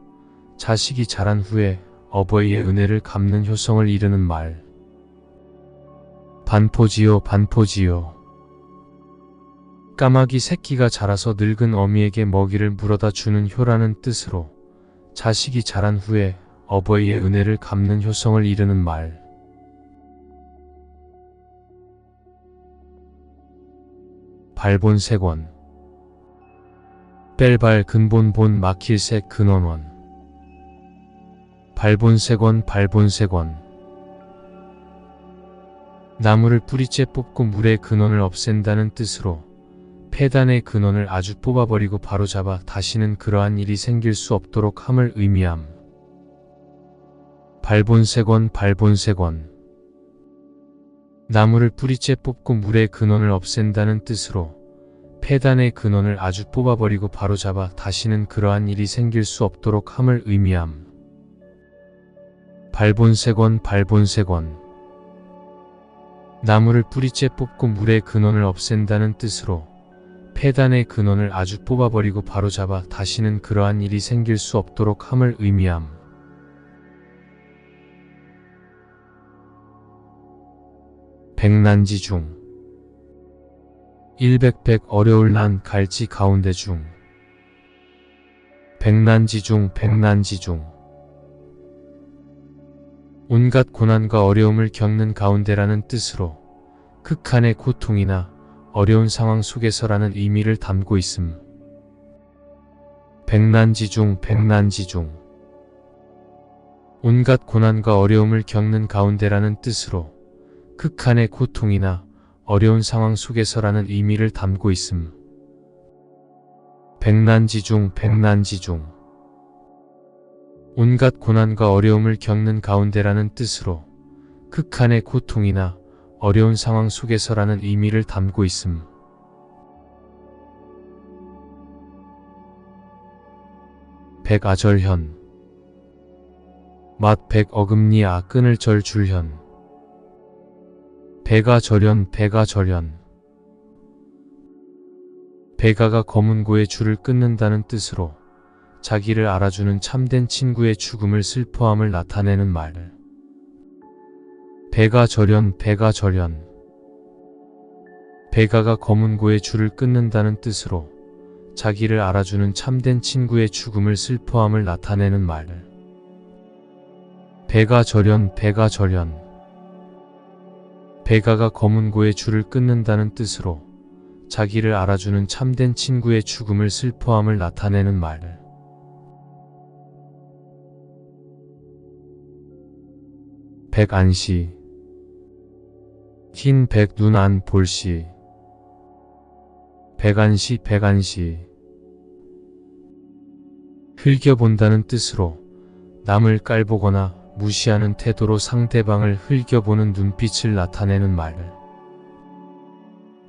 자식이 자란 후에 어버이의 은혜를 갚는 효성을 이르는 말. 반포지효 반포지효. 까마귀 새끼가 자라서 늙은 어미에게 먹이를 물어다 주는 효라는 뜻으로 자식이 자란 후에 어버이의 은혜를 갚는 효성을 이르는 말. 발본색원. 뺄발 근본본 막힐색 근원원. 발본색원 발본색원. 나무를 뿌리째 뽑고 물의 근원을 없앤다는 뜻으로 폐단의 근원을 아주 뽑아버리고 바로잡아 다시는 그러한 일이 생길 수 없도록 함을 의미함. 발본색원 발본색원. 나무를 뿌리째 뽑고 물의 근원을 없앤다는 뜻으로 폐단의 근원을 아주 뽑아버리고 바로잡아 다시는 그러한 일이 생길 수 없도록 함을 의미함. 발본색원 발본색원. 나무를 뿌리째 뽑고 물의 근원을 없앤다는 뜻으로 폐단의 근원을 아주 뽑아버리고 바로잡아 다시는 그러한 일이 생길 수 없도록 함을 의미함. 백난지중. 일백백 어려울 난 갈지 가운데 중. 백난지중 백난지중. 온갖 고난과 어려움을 겪는 가운데라는 뜻으로 극한의 고통이나 어려운 상황 속에서라는 의미를 담고 있음. 백난지중 백난지중. 온갖 고난과 어려움을 겪는 가운데라는 뜻으로 극한의 고통이나 어려운 상황 속에서라는 의미를 담고 있음. 백난지중 백난지중. 온갖 고난과 어려움을 겪는 가운데라는 뜻으로 극한의 고통이나 어려운 상황 속에서라는 의미를 담고 있음. 백아절현. 맛 백어금니 아 끈을 절 줄현. 백아절현 백아절현. 백아가 검은고의 줄을 끊는다는 뜻으로 자기를 알아주는 참된 친구의 죽음을 슬퍼함을 나타내는 말. 백아절현 백아절현. 백아가 검은고의 줄을 끊는다는 뜻으로 자기를 알아주는 참된 친구의 죽음을 슬퍼함을 나타내는 말. 백아절현 백아절현. 백아가 검은고의 줄을 끊는다는 뜻으로 자기를 알아주는 참된 친구의 죽음을 슬퍼함을 나타내는 말. 백안시. 흰 백 눈 안 볼시. 백안시 백안시. 흘겨본다는 뜻으로 남을 깔보거나 무시하는 태도로 상대방을 흘겨보는 눈빛을 나타내는 말.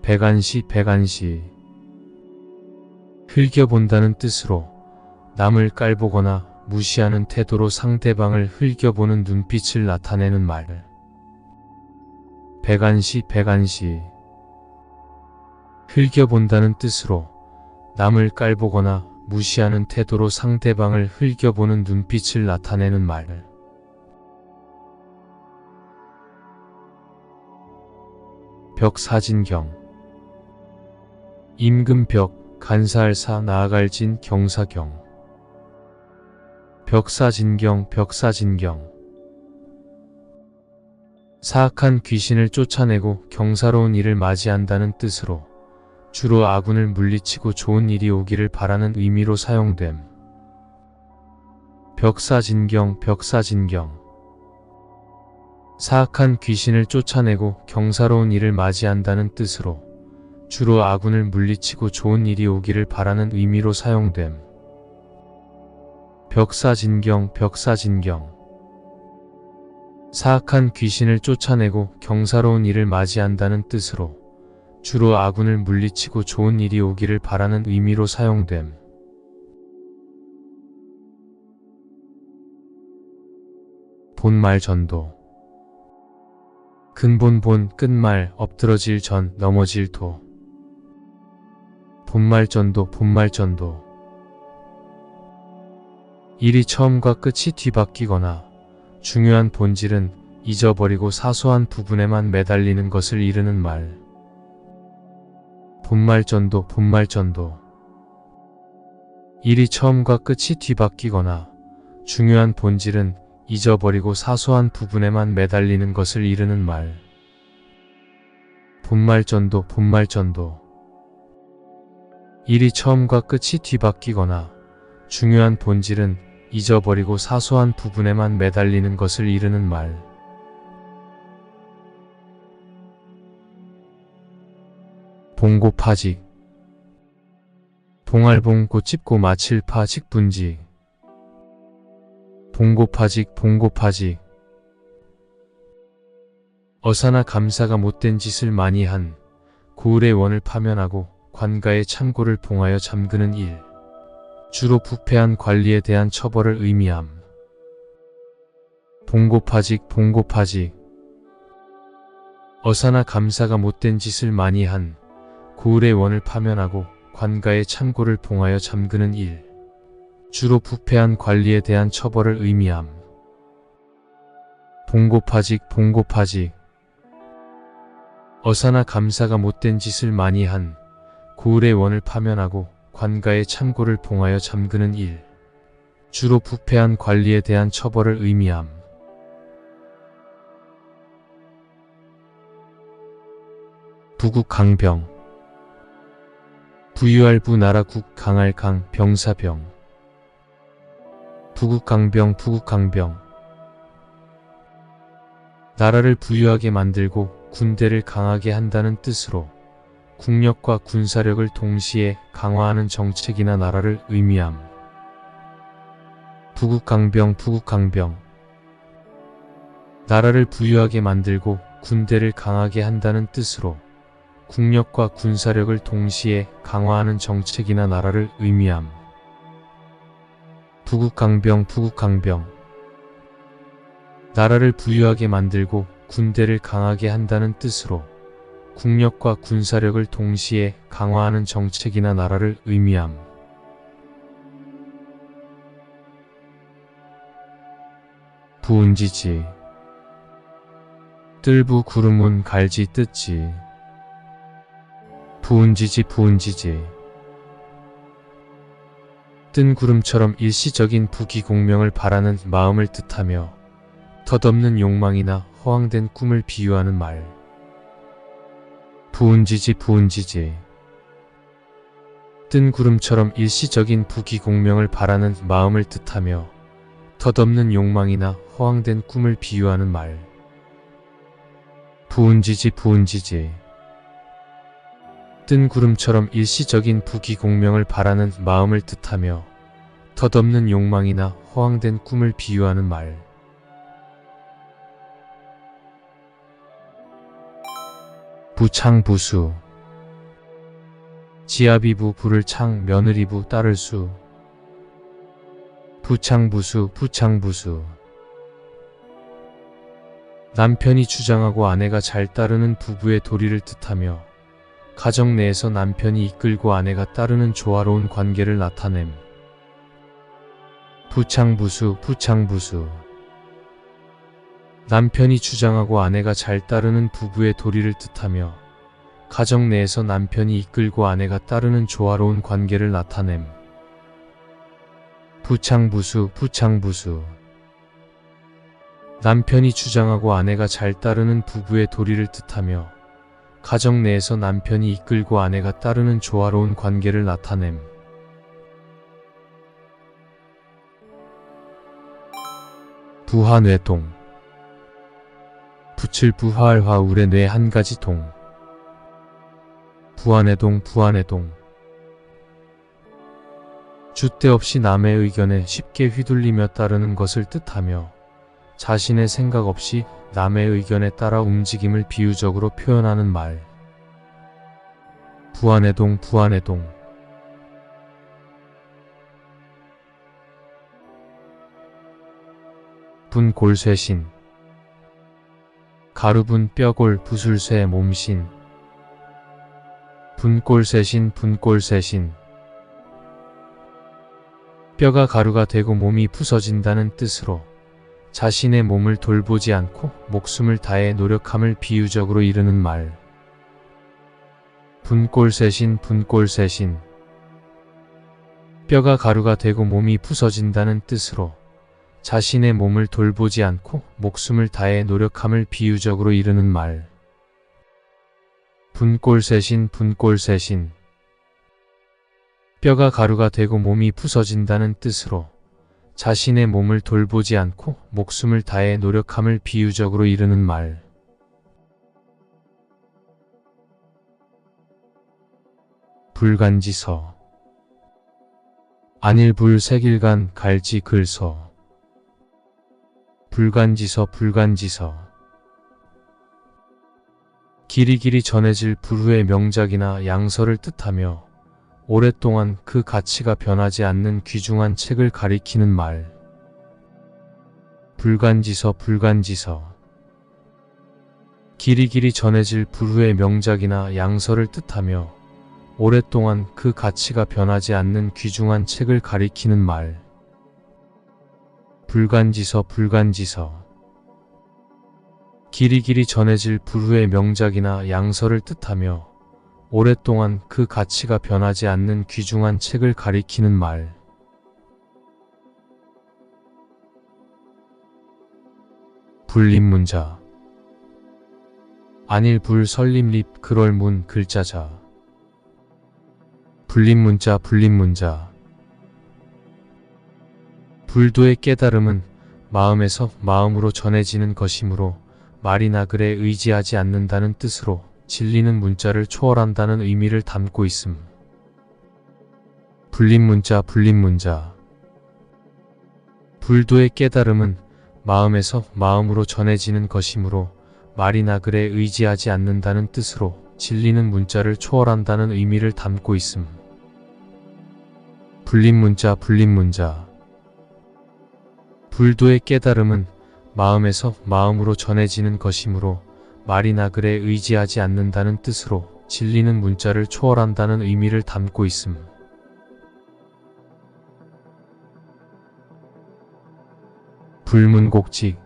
백안시 백안시. 흘겨본다는 뜻으로 남을 깔보거나 무시하는 태도로 상대방을 흘겨보는 눈빛을 나타내는 말. 백안시 백안시. 흘겨본다는 뜻으로 남을 깔보거나 무시하는 태도로 상대방을 흘겨보는 눈빛을 나타내는 말. 벽사진경. 임금벽 간사할사 나아갈진 경사경. 벽사진경 벽사진경. 사악한 귀신을 쫓아내고 경사로운 일을 맞이한다는 뜻으로 주로 아군을 물리치고 좋은 일이 오기를 바라는 의미로 사용됨. 벽사진경 벽사진경. 사악한 귀신을 쫓아내고 경사로운 일을 맞이한다는 뜻으로 주로 아군을 물리치고 좋은 일이 오기를 바라는 의미로 사용됨. 벽사진경 벽사진경. 사악한 귀신을 쫓아내고 경사로운 일을 맞이한다는 뜻으로 주로 아군을 물리치고 좋은 일이 오기를 바라는 의미로 사용됨. 본말전도. 근본본 끝말 엎드러질 전 넘어질 도. 본말전도 본말전도. 일이 처음과 끝이 뒤바뀌거나 중요한 본질은 잊어버리고 사소한 부분에만 매달리는 것을 이르는 말. 본말전도 본말전도. 일이 처음과 끝이 뒤바뀌거나 중요한 본질은 잊어버리고 사소한 부분에만 매달리는 것을 이르는 말. 본말전도 본말전도. 일이 처음과 끝이 뒤바뀌거나 중요한 본질은 잊어버리고 사소한 부분에만 매달리는 것을 이르는 말. 봉고파직. 봉알봉 꽃집고 마칠파 직분지. 봉고파직 봉고파직. 어사나 감사가 못된 짓을 많이 한 고을의 원을 파면하고 관가의 창고를 봉하여 잠그는 일. 주로 부패한 관리에 대한 처벌을 의미함. 봉고파직 봉고파직. 어사나 감사가 못된 짓을 많이 한 고을의 원을 파면하고 관가의 창고를 봉하여 잠그는 일. 주로 부패한 관리에 대한 처벌을 의미함. 봉고파직 봉고파직. 어사나 감사가 못된 짓을 많이 한 고을의 원을 파면하고 관가의 창고를 봉하여 잠그는 일. 주로 부패한 관리에 대한 처벌을 의미함. 부국강병. 부유할 부 나라 국 강할 강 병사병. 부국강병 부국강병. 나라를 부유하게 만들고 군대를 강하게 한다는 뜻으로 국력과 군사력을 동시에 강화하는 정책이나 나라를 의미함. 부국강병 부국강병. 나라를 부유하게 만들고 군대를 강하게 한다는 뜻으로 국력과 군사력을 동시에 강화하는 정책이나 나라를 의미함. 부국강병 부국강병. 나라를 부유하게 만들고 군대를 강하게 한다는 뜻으로 국력과 군사력을 동시에 강화하는 정책이나 나라를 의미함. 부은지지. 뜰부 구름운 갈지 뜯지. 부은지지 부은지지. 뜬 구름처럼 일시적인 부귀공명을 바라는 마음을 뜻하며 덧없는 욕망이나 허황된 꿈을 비유하는 말. 부은지지 부은지지. 뜬 구름처럼 일시적인 부귀공명을 바라는 마음을 뜻하며 덧없는 욕망이나 허황된 꿈을 비유하는 말. 부은지지 부은지지. 뜬 구름처럼 일시적인 부귀공명을 바라는 마음을 뜻하며 덧없는 욕망이나 허황된 꿈을 비유하는 말. 부창부수. 지아비부 부를 창 며느리부 딸을 수. 부창부수 부창부수. 남편이 주장하고 아내가 잘 따르는 부부의 도리를 뜻하며 가정 내에서 남편이 이끌고 아내가 따르는 조화로운 관계를 나타냄. 부창부수 부창부수. 남편이 주장하고 아내가 잘 따르는 부부의 도리를 뜻하며 가정 내에서 남편이 이끌고 아내가 따르는 조화로운 관계를 나타냄. 부창부수 부창부수. 남편이 주장하고 아내가 잘 따르는 부부의 도리를 뜻하며 가정 내에서 남편이 이끌고 아내가 따르는 조화로운 관계를 나타냄. 부하뇌동. 부칠 부하할 화울의 뇌 한 가지 동. 부하뇌동 부하뇌동. 줏대 없이 남의 의견에 쉽게 휘둘리며 따르는 것을 뜻하며 자신의 생각 없이 남의 의견에 따라 움직임을 비유적으로 표현하는 말. 부하뇌동 부하뇌동. 분골쇠신. 가루분 뼈골 부술쇠 몸신. 분골쇠신 분골쇠신. 뼈가 가루가 되고 몸이 부서진다는 뜻으로 자신의 몸을 돌보지 않고 목숨을 다해 노력함을 비유적으로 이르는 말. 분꼴쇄신 분꼴쇄신. 뼈가 가루가 되고 몸이 부서진다는 뜻으로 자신의 몸을 돌보지 않고 목숨을 다해 노력함을 비유적으로 이르는 말. 분꼴쇄신 분꼴쇄신. 뼈가 가루가 되고 몸이 부서진다는 뜻으로 자신의 몸을 돌보지 않고 목숨을 다해 노력함을 비유적으로 이르는 말. 불간지서. 안일불 색일간 갈지 글서. 불간지서 불간지서. 길이길이 전해질 불후의 명작이나 양서를 뜻하며 오랫동안 그 가치가 변하지 않는 귀중한 책을 가리키는 말. 불간지서 불간지서. 길이길이 전해질 불후의 명작이나 양서를 뜻하며 오랫동안 그 가치가 변하지 않는 귀중한 책을 가리키는 말. 불간지서 불간지서. 길이길이 전해질 불후의 명작이나 양서를 뜻하며 오랫동안 그 가치가 변하지 않는 귀중한 책을 가리키는 말. 불립문자. 안일불 설립립 그럴문 글자자. 불립문자 불립문자. 불도의 깨달음은 마음에서 마음으로 전해지는 것이므로 말이나 글에 의지하지 않는다는 뜻으로 진리는 문자를 초월한다는 의미를 담고 있음. 불립문자 불립문자. 불도의 깨달음은 마음에서 마음으로 전해지는 것이므로 말이나 글에 의지하지 않는다는 뜻으로 진리는 문자를 초월한다는 의미를 담고 있음. 불립문자 불립문자. 불도의 깨달음은 마음에서 마음으로 전해지는 것이므로 말이나 글에 의지하지 않는다는 뜻으로 진리는 문자를 초월한다는 의미를 담고 있음. 불문곡직.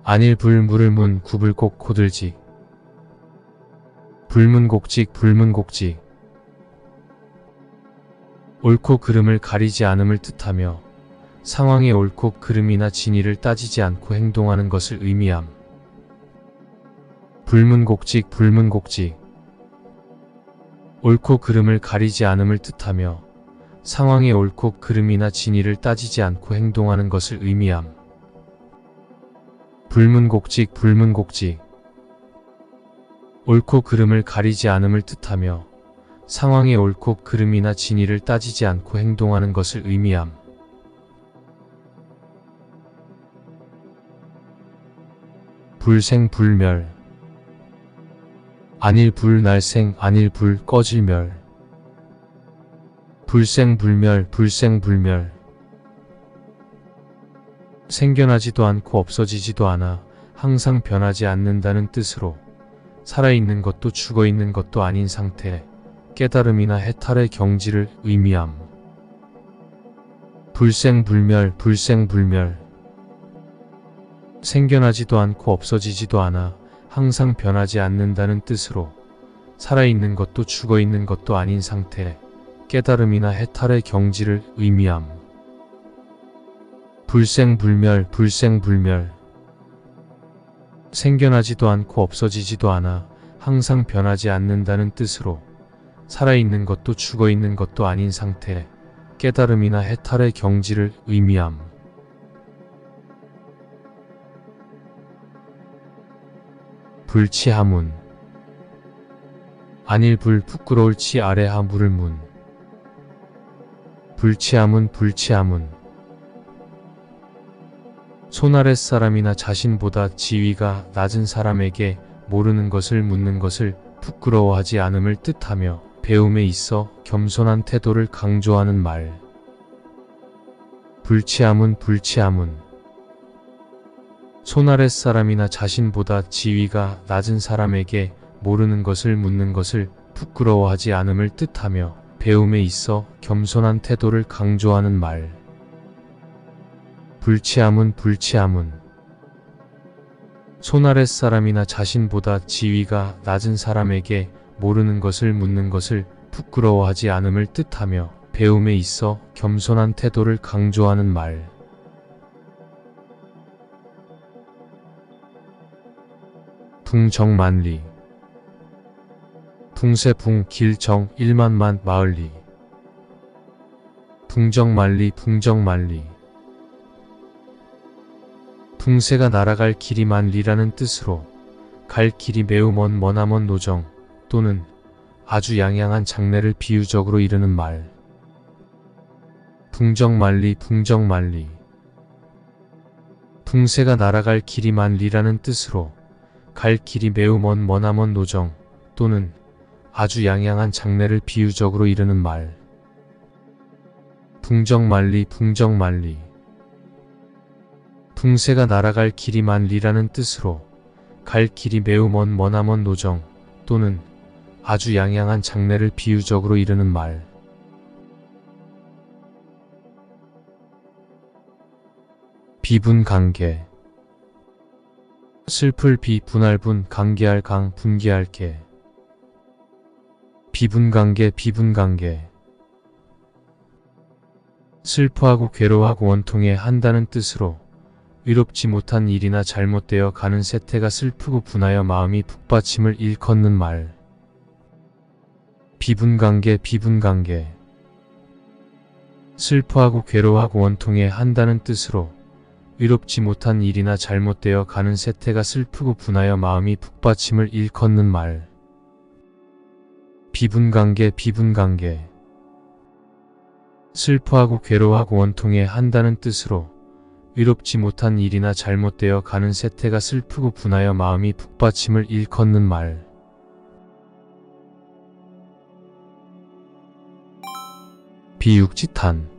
안일불 물을 문 굽을곡 코들직. 불문곡직 불문곡직. 옳고 그름을 가리지 않음을 뜻하며 상황의 옳고 그름이나 진위를 따지지 않고 행동하는 것을 의미함. 불문곡직 불문곡직. 옳고 그름을 가리지 않음을 뜻하며 상황의 옳고 그름이나 진위를 따지지 않고 행동하는 것을 의미함. 불문곡직 불문곡직. 옳고 그름을 가리지 않음을 뜻하며 상황의 옳고 그름이나 진위를 따지지 않고 행동하는 것을 의미함. 불생불멸. 안일불 날생 안일불 꺼질멸. 불생불멸 불생불멸. 생겨나지도 않고 없어지지도 않아 항상 변하지 않는다는 뜻으로 살아있는 것도 죽어있는 것도 아닌 상태, 깨달음이나 해탈의 경지를 의미함. 불생불멸 불생불멸. 생겨나지도 않고 없어지지도 않아 항상 변하지 않는다는 뜻으로 살아있는 것도 죽어있는 것도 아닌 상태, 깨달음이나 해탈의 경지를 의미함. 불생불멸 불생불멸. 생겨나지도 않고 없어지지도 않아 항상 변하지 않는다는 뜻으로 살아있는 것도 죽어있는 것도 아닌 상태, 깨달음이나 해탈의 경지를 의미함. 불치하문. 안일불 부끄러울치 아래하 물을 문. 불치하문 불치하문. 손아랫사람이나 자신보다 지위가 낮은 사람에게 모르는 것을 묻는 것을 부끄러워하지 않음을 뜻하며 배움에 있어 겸손한 태도를 강조하는 말. 불치하문 불치하문. 손아랫사람이나 자신보다 지위가 낮은 사람에게 모르는 것을 묻는 것을 부끄러워하지 않음을 뜻하며 배움에 있어 겸손한 태도를 강조하는 말. 불치하문 불치하문. 손아랫사람이나 자신보다 지위가 낮은 사람에게 모르는 것을 묻는 것을 부끄러워하지 않음을 뜻하며 배움에 있어 겸손한 태도를 강조하는 말. 붕정만리. 붕세붕 길정 일만만 마을리. 붕정만리 붕정만리. 붕세가 날아갈 길이 만리라는 뜻으로 갈 길이 매우 머나먼 노정 또는 아주 양양한 장래를 비유적으로 이르는 말. 붕정만리 붕정만리. 붕세가 날아갈 길이 만리라는 뜻으로 갈 길이 매우 머나먼 노정 또는 아주 양양한 장래를 비유적으로 이르는 말. 붕정만리 붕정만리. 붕세가 날아갈 길이 만리라는 뜻으로 갈 길이 매우 머나먼 노정 또는 아주 양양한 장래를 비유적으로 이르는 말. 비분간계. 슬플 비 분할분 관계할 강 분계할 개. 비분관계 비분관계. 슬퍼하고 괴로워하고 원통해 한다는 뜻으로 의롭지 못한 일이나 잘못되어 가는 세태가 슬프고 분하여 마음이 북받침을 일컫는 말. 비분관계 비분관계. 슬퍼하고 괴로워하고 원통해 한다는 뜻으로 의롭지 못한 일이나 잘못되어 가는 세태가 슬프고 분하여 마음이 북받침을 일컫는 말. 비분관계 비분관계. 슬퍼하고 괴로워하고 원통해 한다는 뜻으로 의롭지 못한 일이나 잘못되어 가는 세태가 슬프고 분하여 마음이 북받침을 일컫는 말. 비육지탄.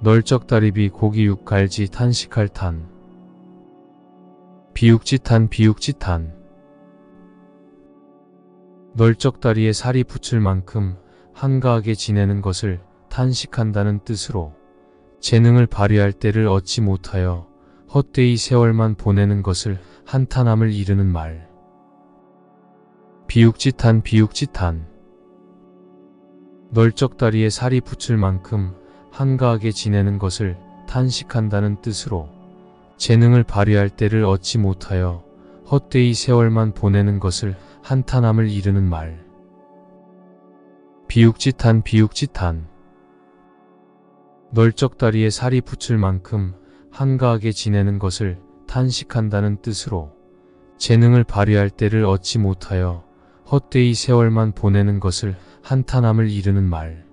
널쩍다리비 고기육 갈지 탄식할 탄. 비육지탄 비육지탄. 널쩍다리에 살이 붙을 만큼 한가하게 지내는 것을 탄식한다는 뜻으로 재능을 발휘할 때를 얻지 못하여 헛되이 세월만 보내는 것을 한탄함을 이르는 말. 비육지탄 비육지탄. 널쩍다리에 살이 붙을 만큼 한가하게 지내는 것을 탄식한다는 뜻으로 재능을 발휘할 때를 얻지 못하여 헛되이 세월만 보내는 것을 한탄함을 이르는 말. 비육지탄 비육지탄. 널쩍다리에 살이 붙을 만큼 한가하게 지내는 것을 탄식한다는 뜻으로 재능을 발휘할 때를 얻지 못하여 헛되이 세월만 보내는 것을 한탄함을 이르는 말.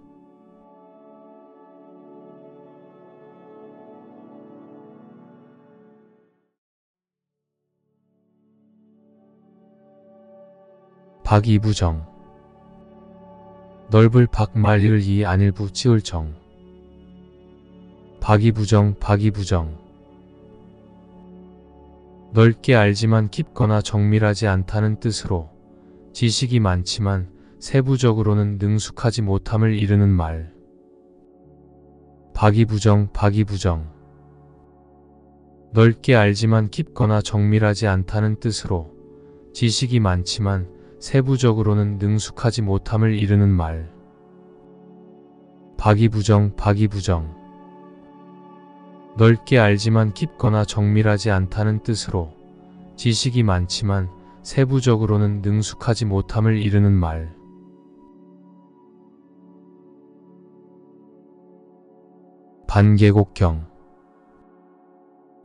박이부정. 넓을 박말리을 이 안일부 찌을 정. 박이부정 박이부정. 넓게 알지만 깊거나 정밀하지 않다는 뜻으로 지식이 많지만 세부적으로는 능숙하지 못함을 이르는 말. 박이부정 박이부정. 넓게 알지만 깊거나 정밀하지 않다는 뜻으로 지식이 많지만 세부적으로는 능숙하지 못함을 이르는 말. 박이부정 박이부정. 넓게 알지만 깊거나 정밀하지 않다는 뜻으로 지식이 많지만 세부적으로는 능숙하지 못함을 이르는 말. 반계곡경.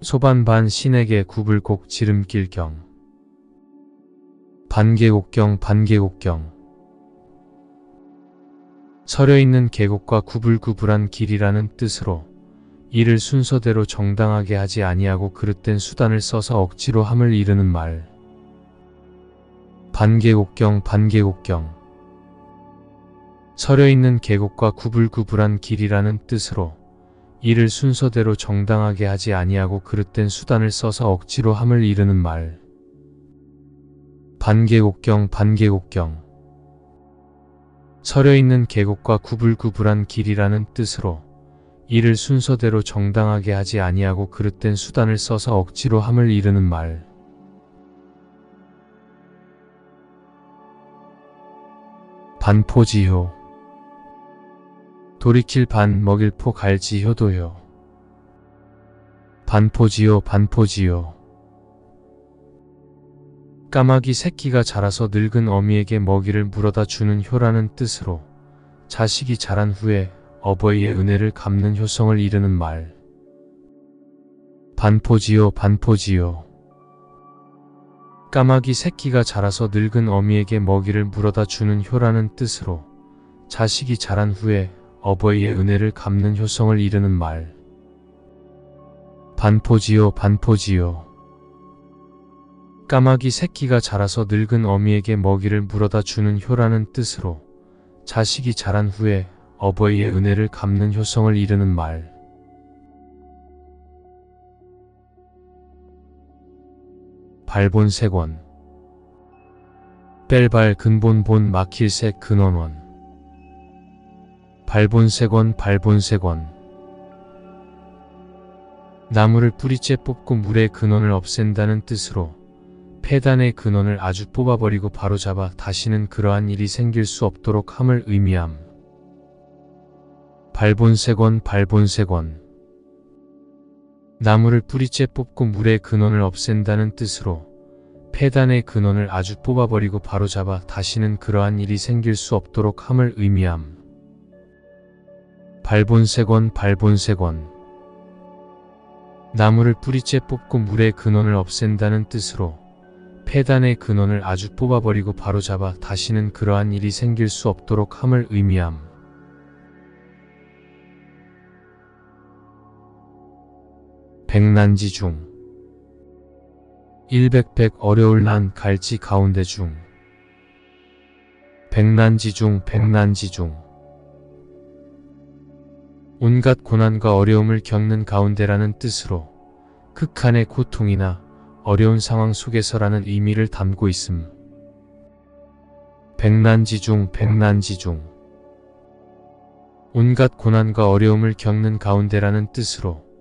소반반 신에게 구불곡 지름길경. 반계곡경 반계곡경. 서려있는 계곡과 구불구불한 길이라는 뜻으로 이를 순서대로 정당하게 하지 아니하고 그릇된 수단을 써서 억지로 함을 이르는 말. 반계곡경 반계곡경. 서려있는 계곡과 구불구불한 길이라는 뜻으로 이를 순서대로 정당하게 하지 아니하고 그릇된 수단을 써서 억지로 함을 이르는 말. 반계곡경 반계곡경. 서려있는 계곡과 구불구불한 길이라는 뜻으로 이를 순서대로 정당하게 하지 아니하고 그릇된 수단을 써서 억지로 함을 이르는 말. 반포지효. 돌이킬 반 먹일 포 갈지 효도요. 반포지효 반포지효. 까마귀 새끼가 자라서 늙은 어미에게 먹이를 물어다 주는 효라는 뜻으로 자식이 자란 후에 어버이의 은혜를 갚는 효성을 이르는 말. 반포지효 반포지효. 까마귀 새끼가 자라서 늙은 어미에게 먹이를 물어다 주는 효라는 뜻으로 자식이 자란 후에 어버이의 은혜를 갚는 효성을 이르는 말. 반포지효 반포지효. 까마귀 새끼가 자라서 늙은 어미에게 먹이를 물어다 주는 효라는 뜻으로 자식이 자란 후에 어버이의 은혜를 갚는 효성을 이르는 말. 발본색원. 뺄발 근본 본 막힐색 근원원. 발본색원 발본색원. 나무를 뿌리째 뽑고 물의 근원을 없앤다는 뜻으로 폐단의 근원을 아주 뽑아버리고 바로잡아 다시는 그러한 일이 생길 수 없도록 함을 의미함. 발본색원 발본색원. 나무를 뿌리째 뽑고 물의 근원을 없앤다는 뜻으로 폐단의 근원을 아주 뽑아버리고 바로잡아 다시는 그러한 일이 생길 수 없도록 함을 의미함. 발본색원 발본색원. 나무를 뿌리째 뽑고 물의 근원을 없앤다는 뜻으로 폐단의 근원을 아주 뽑아버리고 바로잡아 다시는 그러한 일이 생길 수 없도록 함을 의미함. 백난지중. 일백백 어려울 난 갈지 가운데 중. 백난지중 백난지중. 온갖 고난과 어려움을 겪는 가운데라는 뜻으로 극한의 고통이나 어려운 상황 속에서라는 의미를 담고 있음. 백난지중 백난지중. 온갖 고난과 어려움을 겪는 가운데라는 뜻으로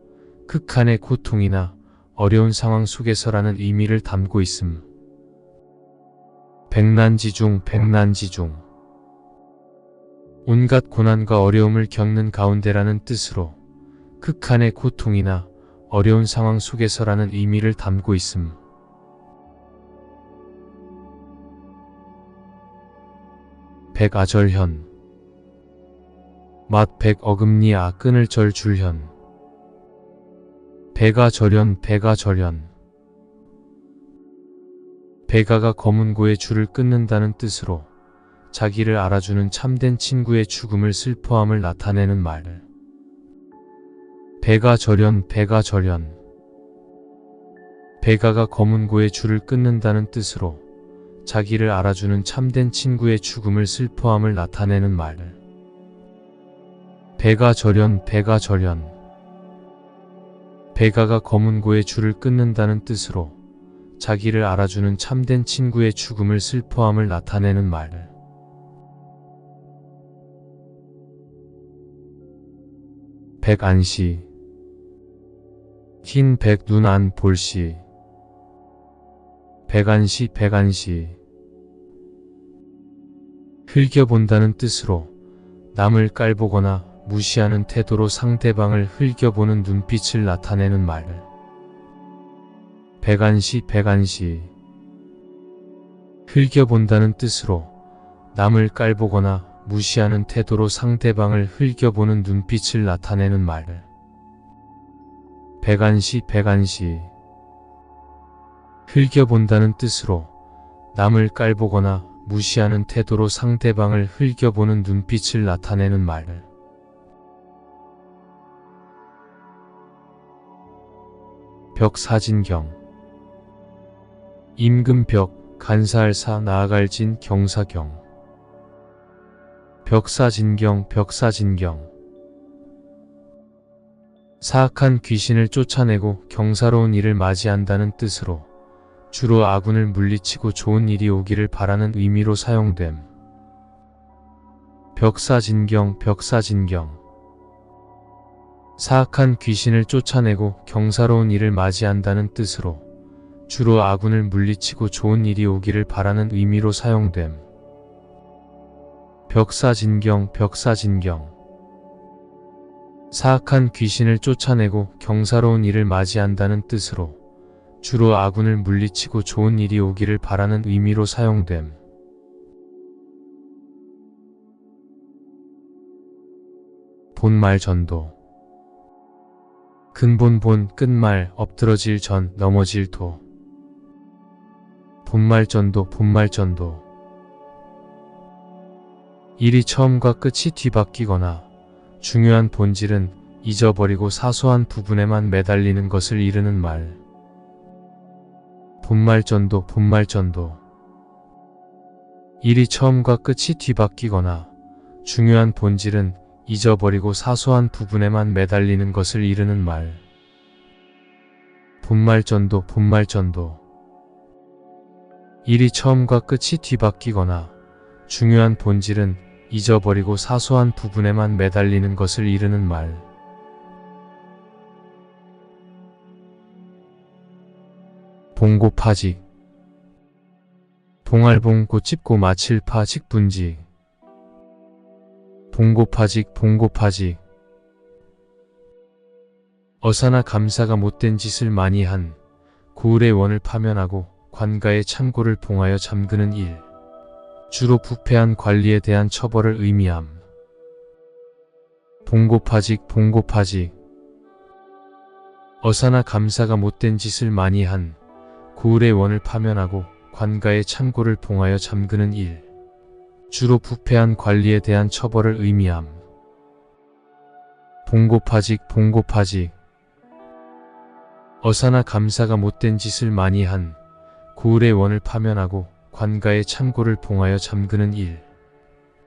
극한의 고통이나 어려운 상황 속에서라는 의미를 담고 있음. 백난지중 백난지중. 온갖 고난과 어려움을 겪는 가운데라는 뜻으로 극한의 고통이나 어려운 상황 속에서라는 의미를 담고 있음. 백아절현. 맛 백어금니 아 끈을 절 줄현. 백아절현 백아절현. 백아가 검은고의 줄을 끊는다는 뜻으로 자기를 알아주는 참된 친구의 죽음을 슬퍼함을 나타내는 말. 백아절현 백아절현. 백아가 검은고의 줄을 끊는다는 뜻으로 자기를 알아주는 참된 친구의 죽음을 슬퍼함을 나타내는 말. 백아절현 백아절현. 백아가 검은고의 줄을 끊는다는 뜻으로 자기를 알아주는 참된 친구의 죽음을 슬퍼함을 나타내는 말. 백안시. 흰 백 눈 안 볼시. 백안시 백안시. 흘겨본다는 뜻으로 남을 깔보거나 무시하는 태도로 상대방을 흘겨보는 눈빛을 나타내는 말. 백안시 백안시. 흘겨본다는 뜻으로 남을 깔보거나 무시하는 태도로 상대방을 흘겨보는 눈빛을 나타내는 말. 백안시 백안시. 흘겨본다는 뜻으로 남을 깔보거나 무시하는 태도로 상대방을 흘겨보는 눈빛을 나타내는 말. 벽사진경. 임금벽 간사할사 나아갈진 경사경. 벽사진경 벽사진경. 사악한 귀신을 쫓아내고 경사로운 일을 맞이한다는 뜻으로 주로 아군을 물리치고 좋은 일이 오기를 바라는 의미로 사용됨. 벽사진경 벽사진경. 사악한 귀신을 쫓아내고 경사로운 일을 맞이한다는 뜻으로 주로 아군을 물리치고 좋은 일이 오기를 바라는 의미로 사용됨. 벽사진경, 벽사진경. 사악한 귀신을 쫓아내고 경사로운 일을 맞이한다는 뜻으로 주로 아군을 물리치고 좋은 일이 오기를 바라는 의미로 사용됨. 본말 전도. 근본 본, 끝말, 엎드러질 전, 넘어질 도. 본말 전도, 본말 전도. 일이 처음과 끝이 뒤바뀌거나 중요한 본질은 잊어버리고 사소한 부분에만 매달리는 것을 이르는 말. 본말 전도, 본말 전도. 일이 처음과 끝이 뒤바뀌거나 중요한 본질은 잊어버리고 사소한 부분에만 매달리는 것을 이르는 말. 본말 전도, 본말 전도. 일이 처음과 끝이 뒤바뀌거나 중요한 본질은 잊어버리고 사소한 부분에만 매달리는 것을 이르는 말. 봉고파직. 봉알봉 고찝고 마칠파 직분직. 봉고파직, 봉고파직. 어사나 감사가 못된 짓을 많이 한 고을의 원을 파면하고 관가의 창고를 봉하여 잠그는 일. 주로 부패한 관리에 대한 처벌을 의미함. 봉고파직, 봉고파직. 어사나 감사가 못된 짓을 많이 한 고을의 원을 파면하고 관가의 창고를 봉하여 잠그는 일. 주로 부패한 관리에 대한 처벌을 의미함. 봉고파직, 봉고파직. 어사나 감사가 못된 짓을 많이 한 고을의 원을 파면하고 관가의 창고를 봉하여 잠그는 일.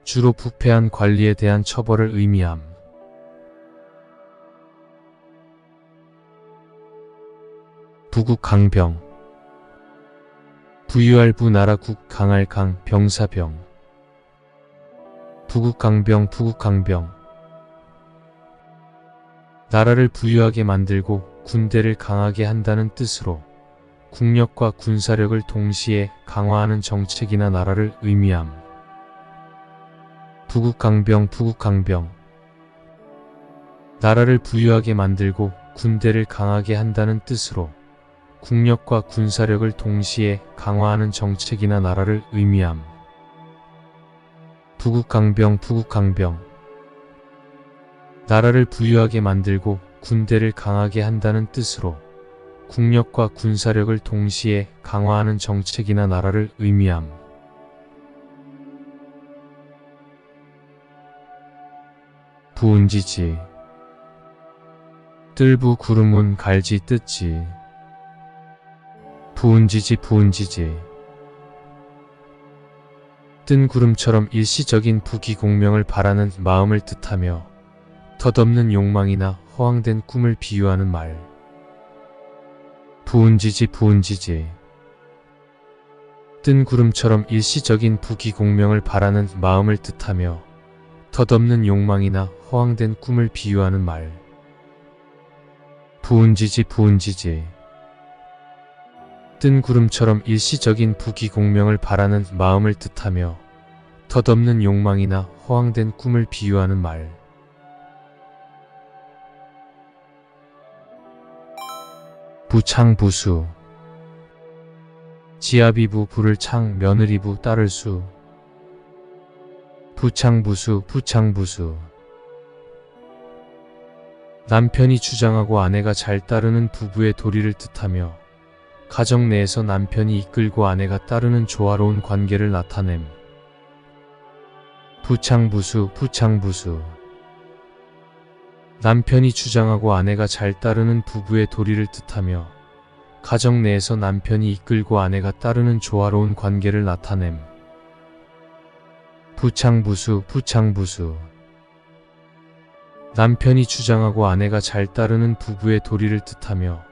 주로 부패한 관리에 대한 처벌을 의미함. 부국강병. 부유할 부 나라 국 강할 강 병사병. 부국강병, 부국강병. 나라를 부유하게 만들고 군대를 강하게 한다는 뜻으로 국력과 군사력을 동시에 강화하는 정책이나 나라를 의미함. 부국강병, 부국강병. 나라를 부유하게 만들고 군대를 강하게 한다는 뜻으로 국력과 군사력을 동시에 강화하는 정책이나 나라를 의미함. 부국강병, 부국강병. 나라를 부유하게 만들고 군대를 강하게 한다는 뜻으로 국력과 군사력을 동시에 강화하는 정책이나 나라를 의미함. 부은지지. 뜰부 구름운 갈지 뜯지. 부은지지, 부은지지. 뜬 구름처럼 일시적인 부귀공명을 바라는 마음을 뜻하며 덧없는 욕망이나 허황된 꿈을 비유하는 말. 부은지지, 부은지지. 뜬 구름처럼 일시적인 부귀공명을 바라는 마음을 뜻하며 덧없는 욕망이나 허황된 꿈을 비유하는 말. 부은지지, 부은지지. 뜬 구름처럼 일시적인 부귀공명을 바라는 마음을 뜻하며 덧없는 욕망이나 허황된 꿈을 비유하는 말. 부창부수. 지아비부 부를 창 며느리부 딸을 수. 부창부수, 부창부수. 남편이 주장하고 아내가 잘 따르는 부부의 도리를 뜻하며 가정 내에서 남편이 이끌고 아내가 따르는 조화로운 관계를 나타냄. 부창부수, 부창부수. 남편이 주장하고 아내가 잘 따르는 부부의 도리를 뜻하며 가정 내에서 남편이 이끌고 아내가 따르는 조화로운 관계를 나타냄. 부창부수, 부창부수. 남편이 주장하고 아내가 잘 따르는 부부의 도리를 뜻하며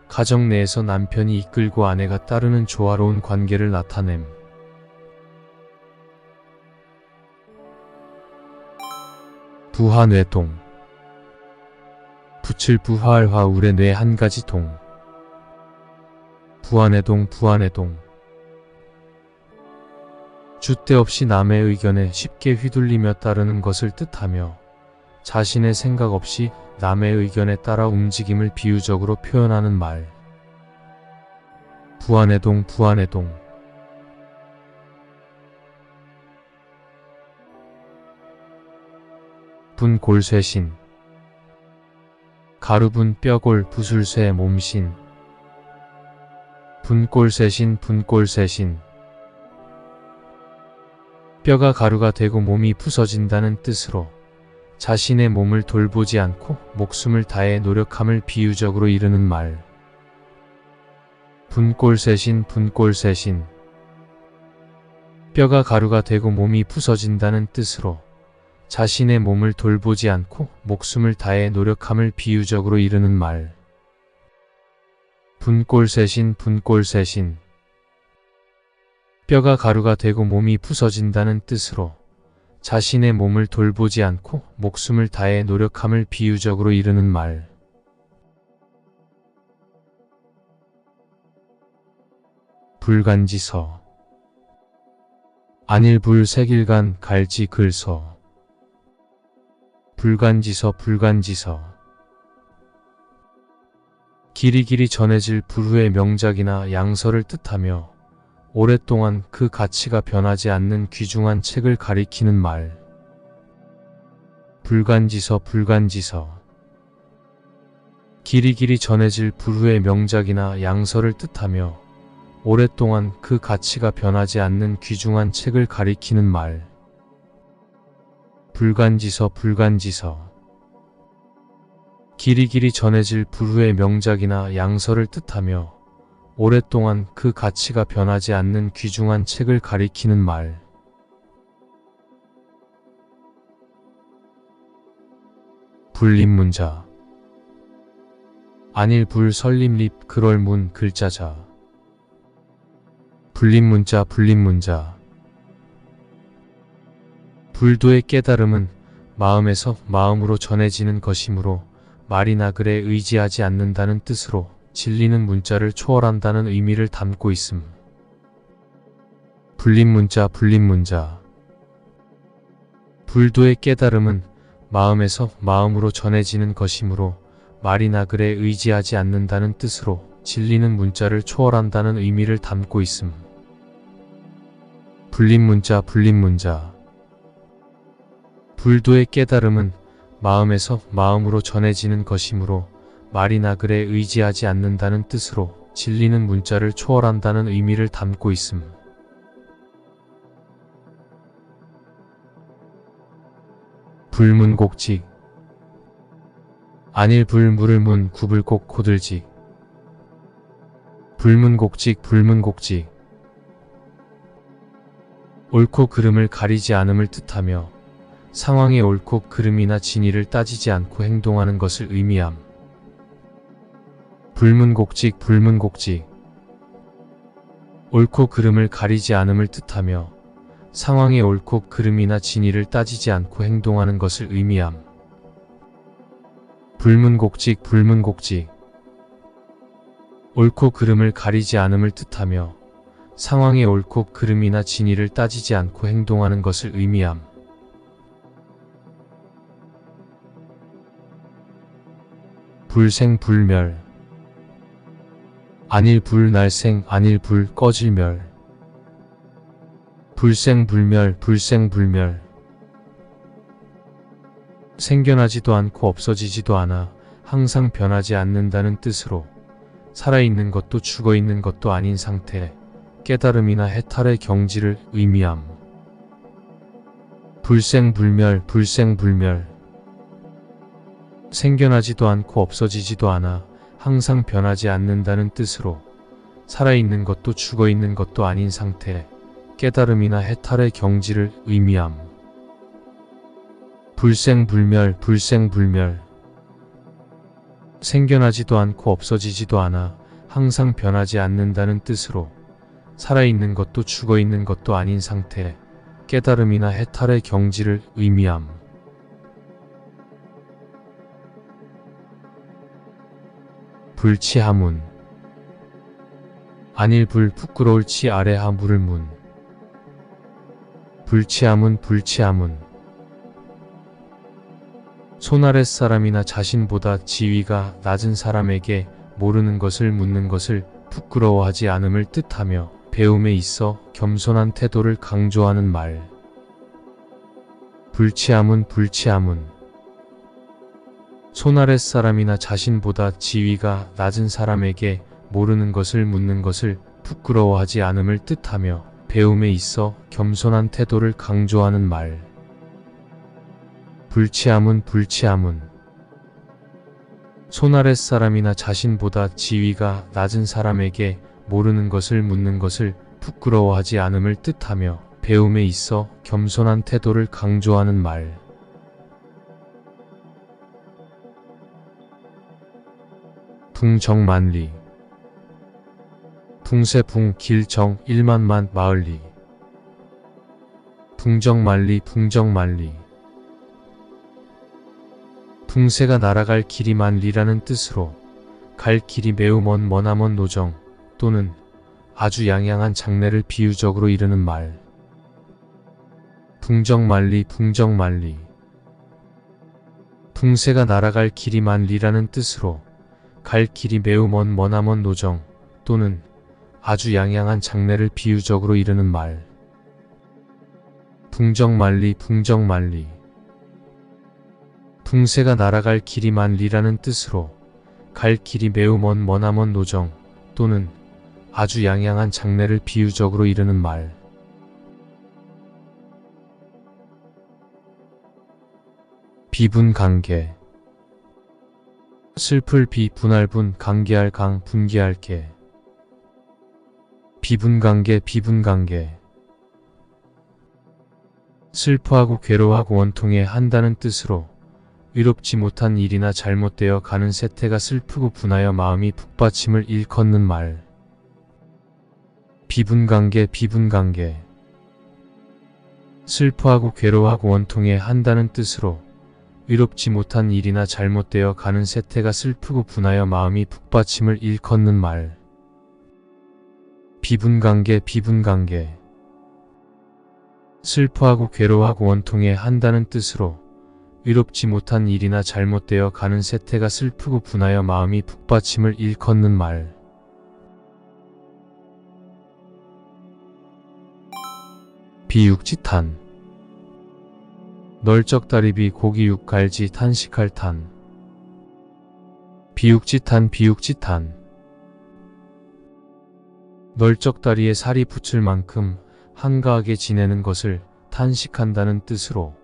가정 내에서 남편이 이끌고 아내가 따르는 조화로운 관계를 나타냄. 부하뇌동. 부칠 부하알화 우레 뇌 한 가지 동. 부하뇌동, 부하뇌동. 줏대 없이 남의 의견에 쉽게 휘둘리며 따르는 것을 뜻하며 자신의 생각 없이 남의 의견에 따라 움직임을 비유적으로 표현하는 말. 부안해동 부안해동. 분골쇠신. 가루분 뼈골 부술쇠 몸신. 분골쇠신 분골쇠신. 뼈가 가루가 되고 몸이 부서진다는 뜻으로 자신의 몸을 돌보지 않고 목숨을 다해 노력함을 비유적으로 이르는 말. 분골쇠신 분골쇠신. 뼈가 가루가 되고 몸이 부서진다는 뜻으로 자신의 몸을 돌보지 않고 목숨을 다해 노력함을 비유적으로 이르는 말. 분골쇠신 분골쇠신. 뼈가 가루가 되고 몸이 부서진다는 뜻으로 자신의 몸을 돌보지 않고 목숨을 다해 노력함을 비유적으로 이르는 말. 불간지서. 안일불 색일간 갈지 글서. 불간지서 불간지서. 길이길이 전해질 불후의 명작이나 양서를 뜻하며 오랫동안 그 가치가 변하지 않는 귀중한 책을 가리키는 말. 불간지서 불간지서. 길이길이 전해질 불후의 명작이나 양서를 뜻하며 오랫동안 그 가치가 변하지 않는 귀중한 책을 가리키는 말. 불간지서 불간지서. 길이길이 전해질 불후의 명작이나 양서를 뜻하며 오랫동안 그 가치가 변하지 않는 귀중한 책을 가리키는 말. 불립문자. 안일불 설립립 그럴문 글자자. 불립문자 불립문자. 불도의 깨달음은 마음에서 마음으로 전해지는 것이므로 말이나 글에 의지하지 않는다는 뜻으로 진리는 문자를 초월한다는 의미를 담고 있음. 불립문자 불립문자. 불도의 깨달음은 마음에서 마음으로 전해지는 것이므로 말이나 글에 의지하지 않는다는 뜻으로 진리는 문자를 초월한다는 의미를 담고 있음. 불립문자 불립문자. 불도의 깨달음은 마음에서 마음으로 전해지는 것이므로 말이나 글에 의지하지 않는다는 뜻으로 진리는 문자를 초월한다는 의미를 담고 있음. 불문곡직. 안일불 물을 문 구불곡 고들직. 불문곡직 불문곡직. 옳고 그름을 가리지 않음을 뜻하며 상황의 옳고 그름이나 진위를 따지지 않고 행동하는 것을 의미함. 불문곡직 불문곡직. 옳고 그름을 가리지 않음을 뜻하며 상황의 옳고 그름이나 진위를 따지지 않고 행동하는 것을 의미함. 불문곡직 불문곡직. 옳고 그름을 가리지 않음을 뜻하며 상황의 옳고 그름이나 진위를 따지지 않고 행동하는 것을 의미함. 불생불멸. 안일불 날생 안일불 꺼질멸. 불생불멸 불생불멸. 생겨나지도 않고 없어지지도 않아 항상 변하지 않는다는 뜻으로 살아있는 것도 죽어있는 것도 아닌 상태, 깨달음이나 해탈의 경지를 의미함. 불생불멸 불생불멸. 생겨나지도 않고 없어지지도 않아 항상 변하지 않는다는 뜻으로 살아있는 것도 죽어있는 것도 아닌 상태, 깨달음이나 해탈의 경지를 의미함. 불생불멸 불생불멸. 생겨나지도 않고 없어지지도 않아 항상 변하지 않는다는 뜻으로 살아있는 것도 죽어있는 것도 아닌 상태, 깨달음이나 해탈의 경지를 의미함. 불치하문. 안일불 부끄러울치 아래하 물을 문. 불치함은 불치함은 손아랫 사람이나 자신보다 지위가 낮은 사람에게 모르는 것을 묻는 것을 부끄러워하지 않음을 뜻하며 배움에 있어 겸손한 태도를 강조하는 말. 불치함은 불치함은 손아랫 사람이나 자신보다 지위가 낮은 사람에게 모르는 것을 묻는 것을 부끄러워하지 않음을 뜻하며 배움에 있어 겸손한 태도를 강조하는 말. 불치함은 불치함은 손아랫 사람이나 자신보다 지위가 낮은 사람에게 모르는 것을 묻는 것을 부끄러워하지 않음을 뜻하며 배움에 있어 겸손한 태도를 강조하는 말. 붕정만리 붕세붕 길정 1만만 마을리 붕정만리 붕정만리 붕세가 날아갈 길이 만리라는 뜻으로 갈 길이 매우 머나먼 노정 또는 아주 양양한 장래를 비유적으로 이르는 말. 붕정만리 붕정만리 붕세가 날아갈 길이 만리라는 뜻으로 갈 길이 매우 머나먼 노정 또는 아주 양양한 장래를 비유적으로 이르는 말. 붕정만리 붕정만리 붕세가 날아갈 길이 만리라는 뜻으로 갈 길이 매우 머나먼 노정 또는 아주 양양한 장래를 비유적으로 이르는 말. 비분간계 슬플 비 분할분 관계할 강 분기할 개 비분관계 비분관계 슬퍼하고 괴로워하고 원통해 한다는 뜻으로 위롭지 못한 일이나 잘못되어 가는 세태가 슬프고 분하여 마음이 북받침을 일컫는 말. 비분관계 비분관계 슬퍼하고 괴로워하고 원통해 한다는 뜻으로 위롭지 못한 일이나 잘못되어 가는 세태가 슬프고 분하여 마음이 북받침을 일컫는 말. 비분관계 비분관계 슬퍼하고 괴로워하고 원통해 한다는 뜻으로 위롭지 못한 일이나 잘못되어 가는 세태가 슬프고 분하여 마음이 북받침을 일컫는 말. 비육지탄 널쩍다리비 고기육 갈지 탄식할 탄 비육지탄 비육지탄 널쩍다리에 살이 붙을 만큼 한가하게 지내는 것을 탄식한다는 뜻으로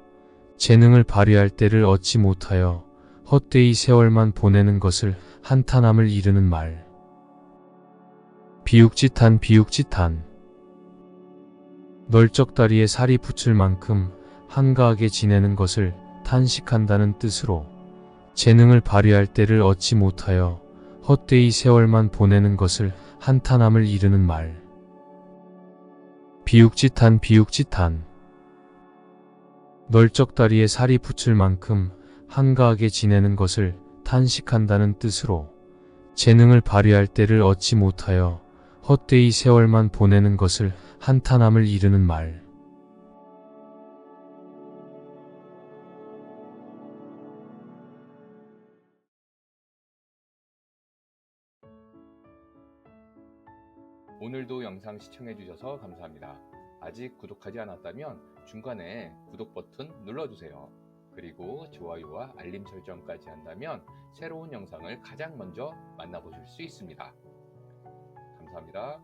재능을 발휘할 때를 얻지 못하여 헛되이 세월만 보내는 것을 한탄함을 이르는 말. 비육지탄 비육지탄 널쩍다리에 살이 붙을 만큼 한가하게 지내는 것을 탄식한다는 뜻으로 재능을 발휘할 때를 얻지 못하여 헛되이 세월만 보내는 것을 한탄함을 이르는 말. 비육지탄 비육지탄 널쩍다리에 살이 붙을 만큼 한가하게 지내는 것을 탄식한다는 뜻으로 재능을 발휘할 때를 얻지 못하여 헛되이 세월만 보내는 것을 한탄함을 이르는 말. 오늘도 영상 시청해주셔서 감사합니다. 아직 구독하지 않았다면 중간에 구독 버튼 눌러주세요. 그리고 좋아요와 알림 설정까지 한다면 새로운 영상을 가장 먼저 만나보실 수 있습니다. 감사합니다.